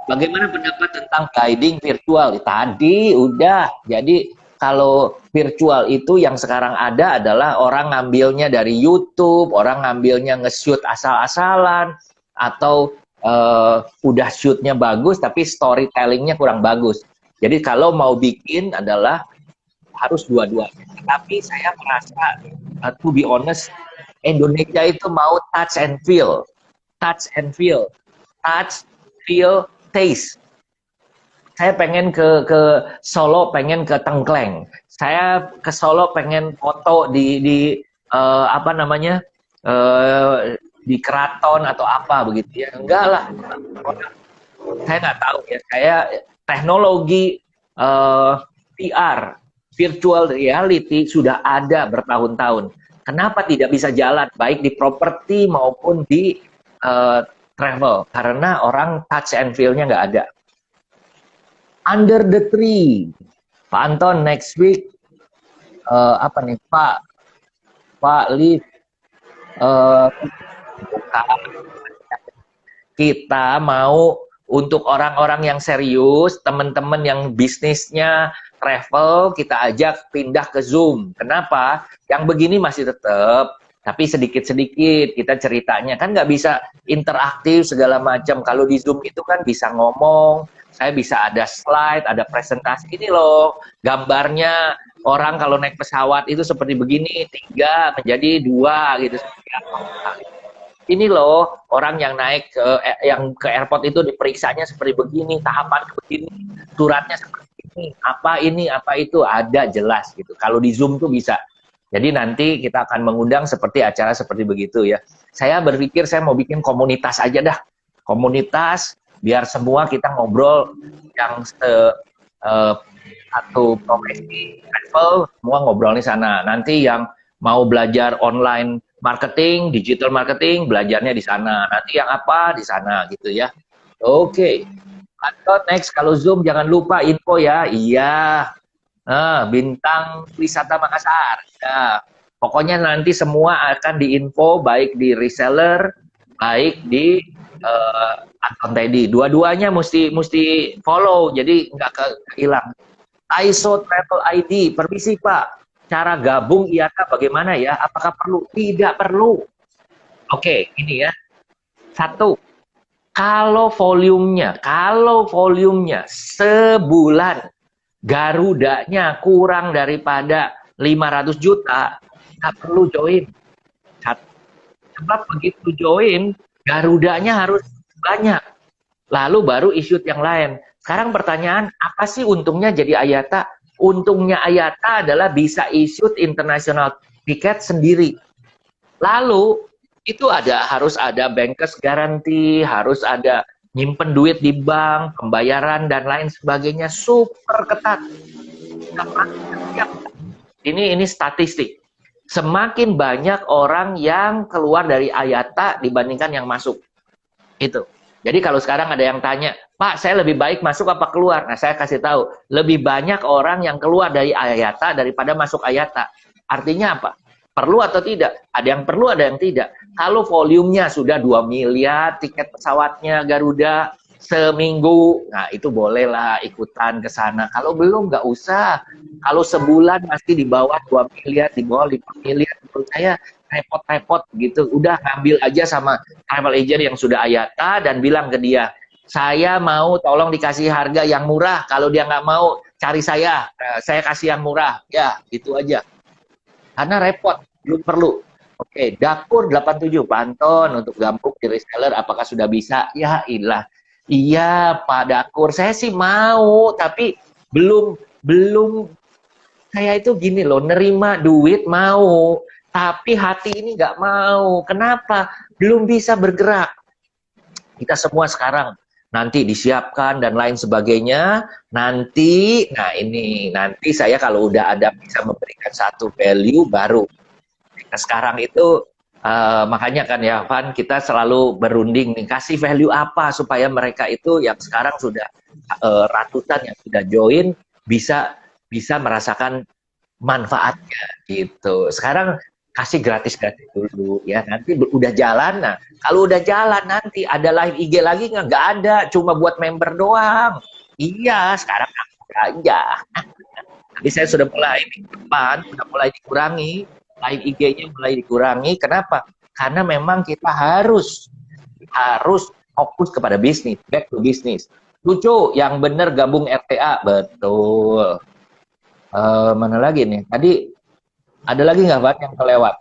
Bagaimana pendapat tentang guiding virtual? Tadi udah. Jadi kalau virtual itu yang sekarang ada adalah orang ngambilnya dari YouTube, orang ngambilnya nge-shoot asal-asalan, atau udah shootnya bagus tapi storytellingnya kurang bagus. Jadi kalau mau bikin adalah harus dua-duanya. Tapi saya merasa, to be honest, Indonesia itu mau touch and feel, touch, feel, taste. Saya pengen ke Solo, pengen ke Tengkleng. Saya ke Solo pengen foto di apa namanya, di keraton atau apa begitu ya. Enggak lah. Saya nggak tahu ya. Saya teknologi VR, virtual reality sudah ada bertahun-tahun. Kenapa tidak bisa jalan baik di properti maupun di travel? Karena orang touch and feel-nya nggak ada. Under the tree, Pak Anton next week apa nih Pak Liv, kita mau untuk orang-orang yang serius, teman-teman yang bisnisnya travel, kita ajak pindah ke Zoom. Kenapa? Yang begini masih tetap, tapi sedikit-sedikit kita ceritanya kan nggak bisa interaktif segala macam. Kalau di Zoom itu kan bisa ngomong, saya bisa ada slide, ada presentasi. Ini loh gambarnya, orang kalau naik pesawat itu seperti begini, 3 menjadi 2 gitu. Ini loh orang yang naik ke airport itu diperiksanya seperti begini, tahapan begini, suratnya seperti ini, apa itu, ada jelas gitu. Kalau di Zoom tuh bisa. Jadi nanti kita akan mengundang seperti acara seperti begitu ya. Saya berpikir saya mau bikin komunitas aja dah. Komunitas biar semua kita ngobrol yang satu profesi level, semua ngobrol di sana. Nanti yang mau belajar online marketing, digital marketing, belajarnya di sana. Nanti yang apa di sana gitu ya. Oke. Atau next kalau Zoom jangan lupa info ya. Iya. Bintang wisata Makassar. Ya. Pokoknya nanti semua akan diinfo baik di reseller, baik di Anton Teddy. Dua-duanya mesti follow, jadi nggak hilang. ISO Travel ID, permisi Pak. Cara gabung IATA bagaimana ya? Apakah perlu? Tidak perlu. Oke, ini ya. Satu, kalau volumenya sebulan Garudanya kurang daripada 500 juta, nggak perlu join. Sebab begitu join, Garudanya harus banyak. Lalu baru issue yang lain. Sekarang pertanyaan, apa sih untungnya jadi IATA? Untungnya IATA adalah bisa issue international tiket sendiri. Lalu itu harus ada bankers garanti, harus ada nyimpen duit di bank, pembayaran dan lain sebagainya, super ketat. Ini statistik. Semakin banyak orang yang keluar dari IATA dibandingkan yang masuk. Itu. Jadi kalau sekarang ada yang tanya, Pak, saya lebih baik masuk apa keluar? Nah, saya kasih tahu, lebih banyak orang yang keluar dari IATA daripada masuk IATA. Artinya apa? Perlu atau tidak? Ada yang perlu, ada yang tidak. Kalau volumenya sudah 2 miliar, tiket pesawatnya Garuda seminggu, nah itu bolehlah ikutan ke sana. Kalau belum, nggak usah. Kalau sebulan masih di bawah 2 miliar, di bawah 5 miliar, menurut saya repot-repot gitu. Udah ambil aja sama travel agent yang sudah IATA dan bilang ke dia, saya mau tolong dikasih harga yang murah. Kalau dia nggak mau, cari saya kasih yang murah. Ya, itu aja. Karena repot, belum perlu. Oke, Dakur 87, Pak Anton, untuk gabung di reseller, apakah sudah bisa? Ya, ilah. Iya, Pak Dakur, saya sih mau, tapi belum, saya itu gini loh, nerima duit mau, tapi hati ini nggak mau. Kenapa? Belum bisa bergerak. Kita semua sekarang nanti disiapkan dan lain sebagainya. Nanti saya kalau udah ada bisa memberikan satu value baru. Nah, sekarang itu makanya kan ya Van, kita selalu berunding nih, kasih value apa supaya mereka itu yang sekarang sudah ratusan yang sudah join bisa merasakan manfaatnya gitu. Sekarang kasih gratis dulu ya, nanti udah jalan. Nah kalau udah jalan nanti ada live IG lagi nggak ada, cuma buat member doang. Iya, sekarang aja. Jadi saya sudah mulai sudah mulai dikurangi, live IG-nya mulai dikurangi. Kenapa? Karena memang kita harus fokus kepada bisnis, back to bisnis. Lucu, yang bener gabung RTA, betul. Mana lagi nih? Tadi ada lagi nggak Pak yang kelewat?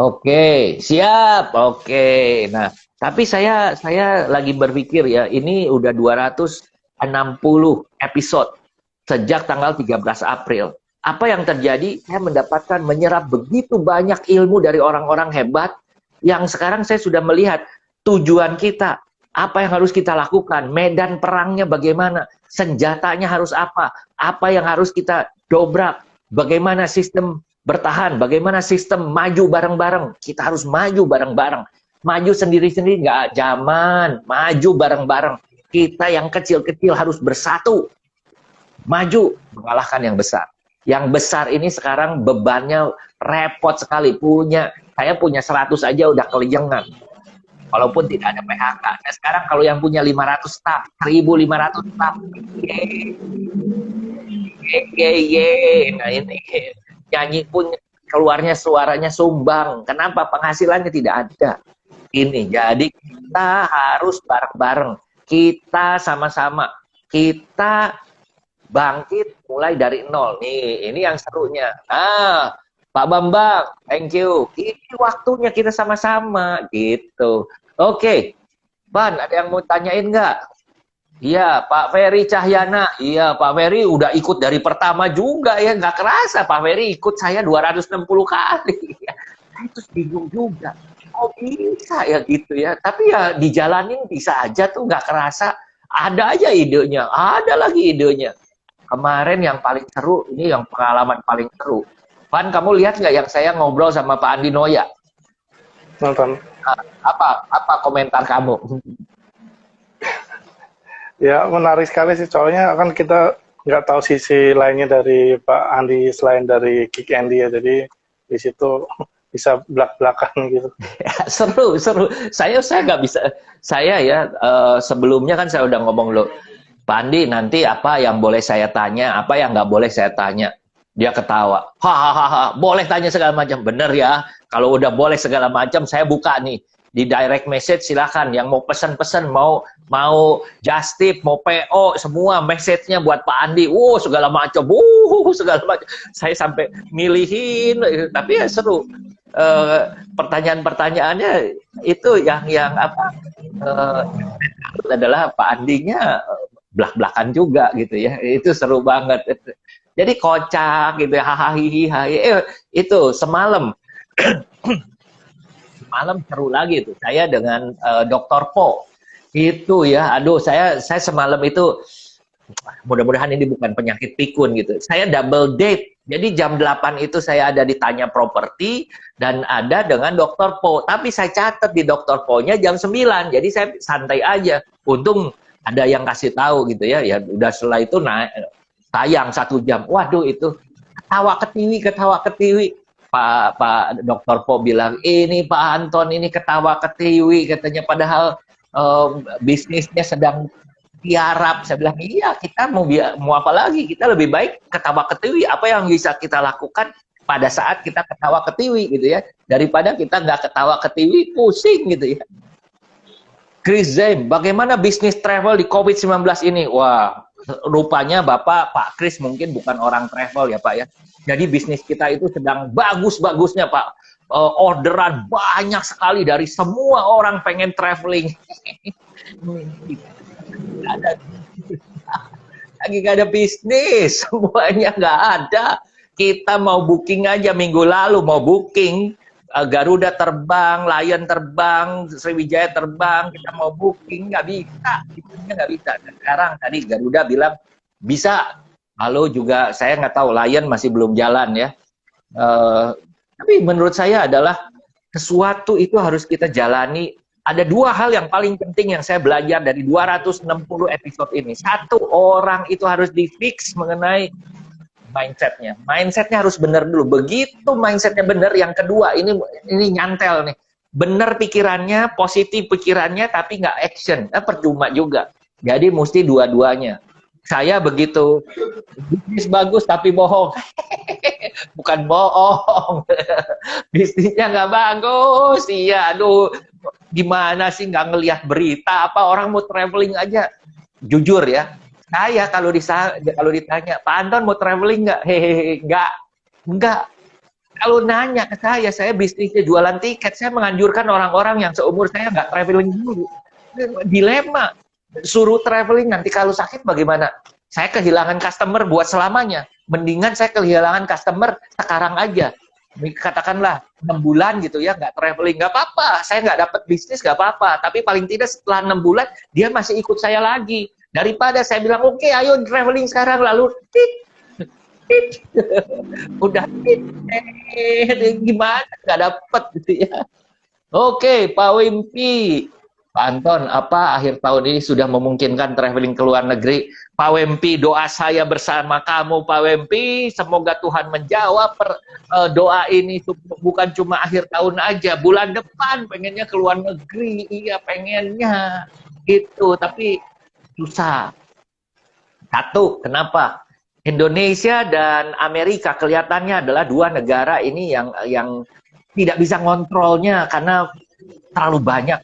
Oke, siap. Oke. Nah, tapi saya lagi berpikir ya, ini udah 260 episode sejak tanggal 13 April. Apa yang terjadi? Saya mendapatkan menyerap begitu banyak ilmu dari orang-orang hebat yang sekarang saya sudah melihat tujuan kita. Apa yang harus kita lakukan? Medan perangnya bagaimana? Senjatanya harus apa? Apa yang harus kita dobrak? Bagaimana sistem bertahan? Bagaimana sistem maju bareng-bareng? Kita harus maju bareng-bareng. Maju sendiri-sendiri nggak zaman. Maju bareng-bareng. Kita yang kecil-kecil harus bersatu. Maju mengalahkan yang besar. Yang besar ini sekarang bebannya repot sekali. Saya punya 100 aja udah kelijengan. Walaupun tidak ada PHK. Nah, sekarang kalau yang punya 500 staff, 1.500 staff, nah ini nyanyi pun keluarnya suaranya sumbang. Kenapa? Penghasilannya tidak ada. Ini jadi kita harus bareng-bareng. Kita sama-sama. Kita bangkit mulai dari nol. Nih, ini yang serunya. Pak Bambang, thank you. Ini waktunya kita sama-sama gitu. Oke, Ban, ada yang mau tanyain nggak? Iya, Pak Ferry Cahyana. Iya, Pak Ferry udah ikut dari pertama juga ya. Nggak kerasa Pak Ferry ikut saya 260 kali. Saya terus bingung juga. Oh bisa ya gitu ya. Tapi ya dijalanin bisa aja tuh nggak kerasa. Ada aja idenya. Ada lagi idenya. Kemarin yang paling seru, ini yang pengalaman paling seru. Van, kamu lihat nggak yang saya ngobrol sama Pak Andi Noya? Nonton. Apa komentar kamu? Ya menarik sekali sih, soalnya kan kita nggak tahu sisi lainnya dari Pak Andi selain dari Kick Andy ya, jadi di situ bisa belak-belakan gitu. Seru. Saya nggak bisa. Saya ya sebelumnya kan saya udah ngomong loh, Pak Andi nanti apa yang boleh saya tanya, apa yang nggak boleh saya tanya. Dia ketawa, hahaha, boleh tanya segala macam, bener ya. Kalau udah boleh segala macam, saya buka nih di direct message, silakan. Yang mau pesan-pesan, mau just tip, mau PO, semua message-nya buat Pak Andi. Segala macam, segala macam. Saya sampai milihin, tapi ya seru. Pertanyaan-pertanyaannya itu yang apa? Adalah Pak Andinya belak-belakan juga gitu ya. Itu seru banget. Jadi kocak gitu ya, hahaha. Itu semalam seru lagi tuh. Saya dengan Dr. Po itu ya, aduh saya semalam itu mudah-mudahan ini bukan penyakit pikun gitu. Saya double date. Jadi jam 8 itu saya ada di Tanya Properti dan ada dengan Dr. Po. Tapi saya catat di Dr. Po-nya jam 9. Jadi saya santai aja. Untung ada yang kasih tahu gitu ya. Ya udah setelah itu tayang 1 jam. Waduh itu ketawa ketiwi. Pak Dr. Po bilang, ini Pak Anton ini ketawa ketiwi katanya, padahal bisnisnya sedang tiarap. Saya bilang, iya, kita mau apa lagi? Kita lebih baik ketawa ketiwi. Apa yang bisa kita lakukan pada saat kita ketawa ketiwi gitu ya, daripada kita nggak ketawa ketiwi, pusing gitu ya. Chris Zaim, bagaimana bisnis travel di COVID-19 ini? Wah, rupanya Pak Chris mungkin bukan orang travel ya Pak ya. Jadi bisnis kita itu sedang bagus-bagusnya Pak. Orderan banyak sekali dari semua orang pengen traveling. Lagi gak ada bisnis, semuanya nggak ada. Kita mau booking aja minggu lalu, mau booking. Garuda terbang, Lion terbang, Sriwijaya terbang, kita mau booking, nggak bisa. Nggak bisa. Dan sekarang tadi Garuda bilang bisa. Lalu juga saya nggak tahu, Lion masih belum jalan ya. Tapi menurut saya adalah sesuatu itu harus kita jalani. Ada 2 hal yang paling penting yang saya belajar dari 260 episode ini. 1, orang itu harus di-fix mengenai mindsetnya. Mindsetnya harus benar dulu. Begitu mindsetnya benar, yang kedua, ini nyantel nih. Benar pikirannya, positif pikirannya, tapi nggak action. Percuma juga. Jadi mesti dua-duanya. Saya begitu. Bisnis bagus tapi bohong. Bukan bohong. Bisnisnya nggak bagus. Iya, aduh. Gimana sih nggak ngelihat berita? Apa orang mau traveling aja? Jujur ya. Saya kalau ditanya, Pak Anton mau traveling nggak? Hehehe, nggak. Kalau nanya ke saya bisnisnya jualan tiket, saya menganjurkan orang-orang yang seumur saya nggak traveling dulu. Dilema, suruh traveling nanti kalau sakit bagaimana? Saya kehilangan customer buat selamanya. Mendingan saya kehilangan customer sekarang aja. Katakanlah 6 bulan gitu ya, nggak traveling, nggak apa-apa. Saya nggak dapat bisnis, nggak apa-apa. Tapi paling tidak setelah 6 bulan, dia masih ikut saya lagi. Daripada saya bilang, oke, ayo traveling sekarang, lalu udah gimana, nggak dapet gitu ya. Oke, Pak Wimpi. Pak Anton, apa akhir tahun ini sudah memungkinkan traveling ke luar negeri? Pak Wempi, doa saya bersama kamu, Pak Wempi. Semoga Tuhan menjawab doa ini, bukan cuma akhir tahun aja. Bulan depan pengennya ke luar negeri, iya pengennya. Gitu, tapi susah. 1, kenapa? Indonesia dan Amerika kelihatannya adalah 2 negara ini yang tidak bisa ngontrolnya karena terlalu banyak.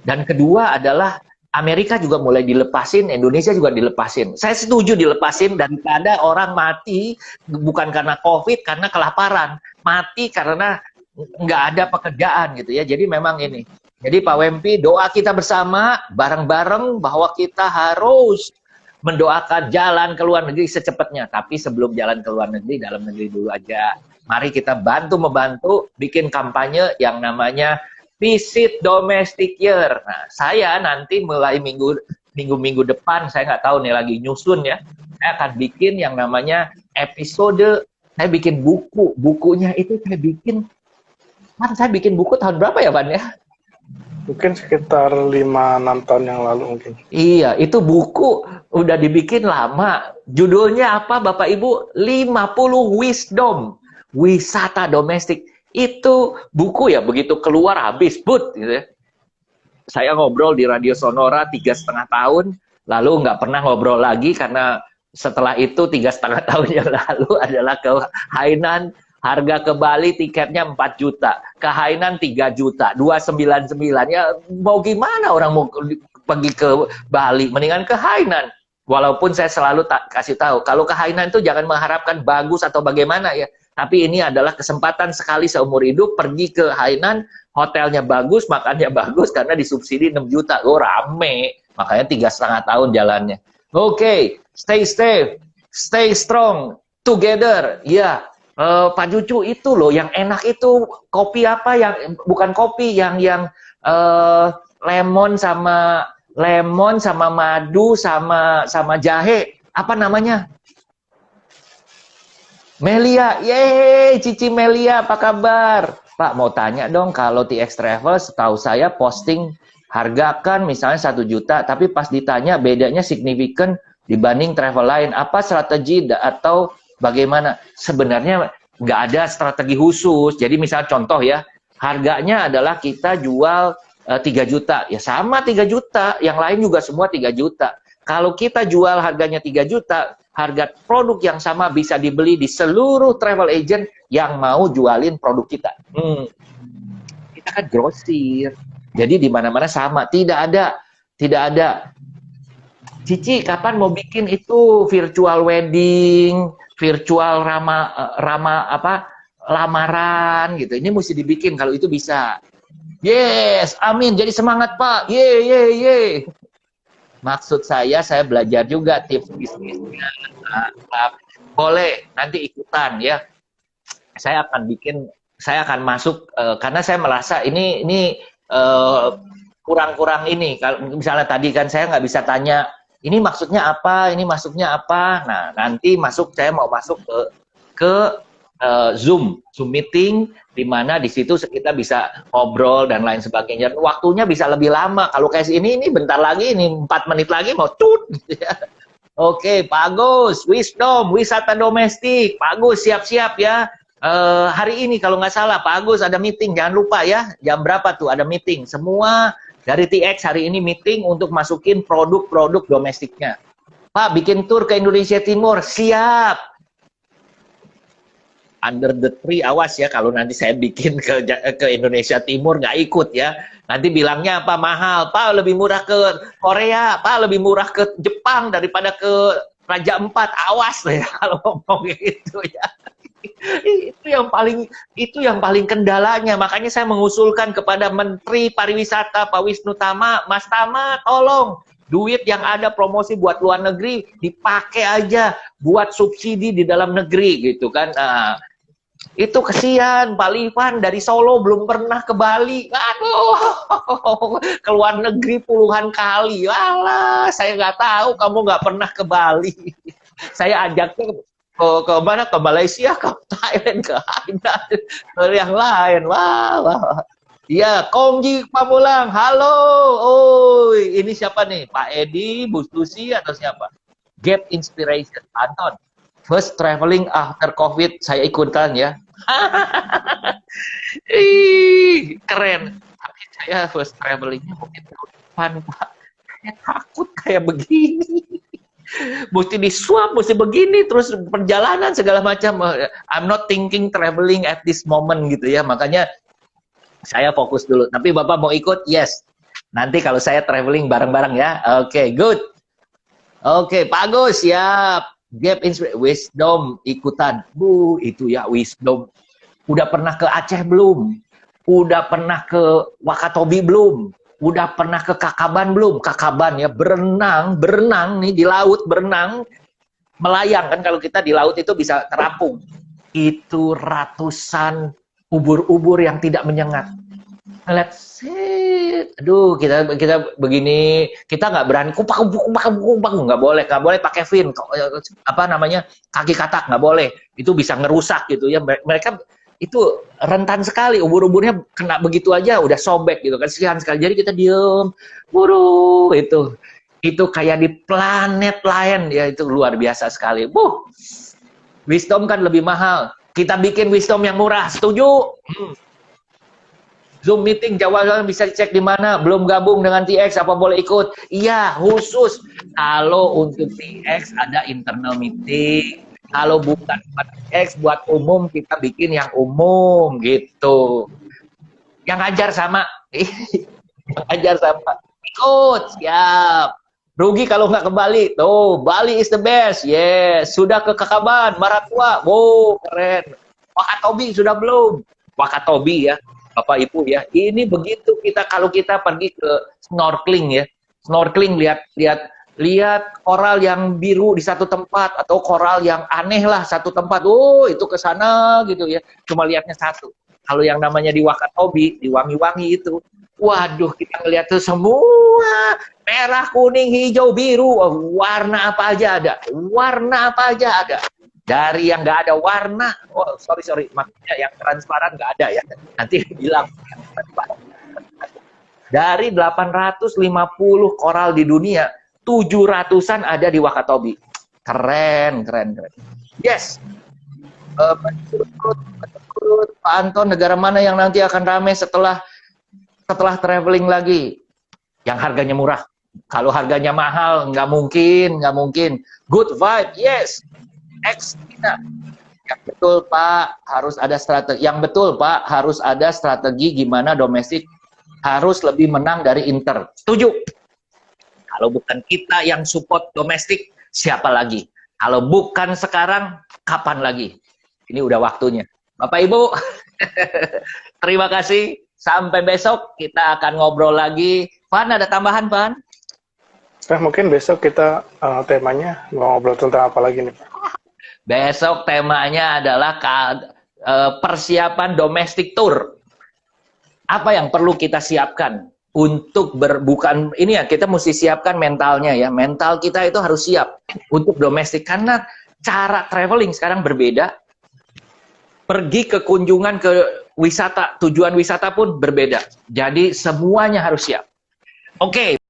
Dan kedua adalah Amerika juga mulai dilepasin, Indonesia juga dilepasin. Saya setuju dilepasin daripada orang mati bukan karena COVID, karena kelaparan. Mati karena nggak ada pekerjaan gitu ya. Jadi memang ini. Jadi Pak Wempi, doa kita bersama, bareng-bareng bahwa kita harus mendoakan jalan ke luar negeri secepatnya. Tapi sebelum jalan ke luar negeri, dalam negeri dulu aja. Mari kita bantu-membantu bikin kampanye yang namanya Visit Domestic Year. Nah, saya nanti mulai minggu-minggu depan, saya nggak tahu nih lagi nyusun ya, saya akan bikin yang namanya episode, saya bikin buku. Bukunya itu saya bikin buku tahun berapa ya, Ban ya? Mungkin sekitar 5-6 tahun yang lalu mungkin. Iya, itu buku udah dibikin lama. Judulnya apa Bapak Ibu? 50 Wisdom Wisata Domestik. Itu buku ya, begitu keluar habis, but gitu ya. Saya ngobrol di Radio Sonora 3,5 tahun, lalu nggak pernah ngobrol lagi karena setelah itu 3,5 tahun yang lalu adalah ke Hainan. Harga ke Bali tiketnya 4 juta, ke Hainan 3 juta, 299. Ya mau gimana orang mau pergi ke Bali, mendingan ke Hainan. Walaupun saya selalu kasih tahu, kalau ke Hainan itu jangan mengharapkan bagus atau bagaimana ya. Tapi ini adalah kesempatan sekali seumur hidup pergi ke Hainan, hotelnya bagus, makannya bagus karena disubsidi 6 juta. Oh rame, makanya 3,5 tahun jalannya. Oke, stay safe, stay strong, together. Ya. Pak Cucu itu loh yang enak itu kopi apa yang bukan kopi yang lemon sama madu sama jahe, apa namanya? Melia. Yeay, Cici Melia, apa kabar? Pak mau tanya dong, kalau TX Travel setahu saya posting harga kan misalnya 1 juta, tapi pas ditanya bedanya signifikan dibanding travel lain. Apa strategi atau bagaimana? Sebenarnya nggak ada strategi khusus. Jadi misal contoh ya, harganya adalah kita jual 3 juta. Ya sama 3 juta, yang lain juga semua 3 juta. Kalau kita jual harganya 3 juta, harga produk yang sama bisa dibeli di seluruh travel agent yang mau jualin produk kita. Kita kan grosir. Jadi di mana-mana sama, tidak ada. Cici, kapan mau bikin itu virtual wedding, virtual lamaran gitu. Ini mesti dibikin kalau itu bisa. Yes, amin. Jadi semangat, Pak. Ye. Maksud saya belajar juga tips bisnisnya. Boleh, nanti ikutan ya. Saya akan masuk karena saya merasa ini kurang-kurang ini. Kalau misalnya tadi kan saya nggak bisa tanya, ini maksudnya apa? Ini maksudnya apa? Nah, nanti saya mau masuk ke Zoom meeting, di mana di situ kita bisa ngobrol dan lain sebagainya. Waktunya bisa lebih lama. Kalau kayak ini bentar lagi, ini 4 menit lagi mau cut. Oke, Pak Agus, Wisdom, wisata domestik. Pak Agus, siap-siap ya. Hari ini kalau nggak salah, Pak Agus ada meeting. Jangan lupa ya, jam berapa tuh ada meeting. Semua dari TX hari ini meeting untuk masukin produk-produk domestiknya. Pak, bikin tour ke Indonesia Timur. Siap. Under the tree, awas ya kalau nanti saya bikin ke Indonesia Timur nggak ikut ya. Nanti bilangnya apa mahal, Pak lebih murah ke Korea, Pak lebih murah ke Jepang daripada ke Raja Empat. Awas ya kalau ngomong gitu ya. Itu yang paling kendalanya. Makanya saya mengusulkan kepada Menteri Pariwisata Pak Wisnu Tama, Mas Tama tolong duit yang ada promosi buat luar negeri dipakai aja buat subsidi di dalam negeri gitu kan. Nah, itu kesian, Pak Livan dari Solo belum pernah ke Bali. Aduh, ke luar negeri puluhan kali. Alah, saya nggak tahu kamu nggak pernah ke Bali. Saya ajaknya ke mana? Ke Malaysia, ke Thailand, ke Hainan, ke yang lain. Wah. Iya, Kongji Pamulang. Halo. Oh, ini siapa nih? Pak Edi, Bu Susi atau siapa? Get Inspiration, Anton. First traveling after COVID, saya ikutan ya. Keren. Tapi saya first travelingnya mungkin tahun depan, Pak. Saya takut kayak begini. Mesti disuap, mesti begini, terus perjalanan segala macam. I'm not thinking traveling at this moment gitu ya. Makanya saya fokus dulu. Tapi Bapak mau ikut? Yes. Nanti kalau saya traveling bareng-bareng ya. Oke, good. Oke, Pak Agus, siap. Gap Wisdom ikutan. Itu ya Wisdom. Udah pernah ke Aceh belum? Udah pernah ke Wakatobi belum? Udah pernah ke Kakaban belum? Kakaban ya, berenang nih di laut, berenang, melayang kan kalau kita di laut itu bisa terapung. Itu ratusan ubur-ubur yang tidak menyengat. Ngeliat, aduh kita begini, kita nggak berani kupak, nggak boleh pakai fin, apa namanya, kaki katak nggak boleh, itu bisa ngerusak gitu ya. Mereka itu rentan sekali, ubur-uburnya kena begitu aja udah sobek gitu kan, sekian sekali. Jadi kita diem, buru itu kayak di planet lain ya, itu luar biasa sekali. Wisdom kan lebih mahal, kita bikin wisdom yang murah, setuju? Zoom meeting jawaban bisa dicek di mana, belum gabung dengan TX apa boleh ikut? Iya, khusus kalau untuk TX ada internal meeting. Kalau bukan buat TX, buat umum kita bikin yang umum gitu. Yang ajar sama, yang ajar sama, ikut, siap. Rugi kalau nggak ke Bali. Tuh, Bali is the best. Yes, sudah ke Kakaban, Maratua. Wow, keren. Wakatobi sudah belum? Wakatobi ya. Bapak Ibu ya, ini begitu kalau kita pergi ke snorkeling ya, snorkeling lihat koral yang biru di satu tempat atau koral yang aneh lah satu tempat, itu ke sana gitu ya, cuma lihatnya satu. Kalau yang namanya di Wakatobi, di Wangi-Wangi itu, waduh kita ngelihat tuh semua merah, kuning, hijau, biru, warna apa aja ada, warna apa aja ada. Dari yang nggak ada warna, sorry, maksudnya yang transparan nggak ada ya, nanti bilang. Dari 850 koral di dunia, 700-an ada di Wakatobi. Keren. Yes. Menurut Pak Anton, negara mana yang nanti akan ramai setelah traveling lagi? Yang harganya murah. Kalau harganya mahal, nggak mungkin. Good vibe, yes. China. Yang betul Pak, harus ada strategi. Yang betul Pak, harus ada strategi gimana domestik harus lebih menang dari inter. Setuju? Kalau bukan kita yang support domestik, siapa lagi? Kalau bukan sekarang, kapan lagi? Ini udah waktunya. Bapak Ibu, terima kasih. Sampai besok kita akan ngobrol lagi. Pan, ada tambahan, Pan? Mungkin besok kita temanya ngobrol tentang apa lagi nih, Pak? Besok temanya adalah persiapan domestic tour. Apa yang perlu kita siapkan untuk bukan ini ya, kita mesti siapkan mentalnya ya. Mental kita itu harus siap untuk domestik karena cara traveling sekarang berbeda. Pergi ke kunjungan ke wisata, tujuan wisata pun berbeda. Jadi semuanya harus siap. Oke.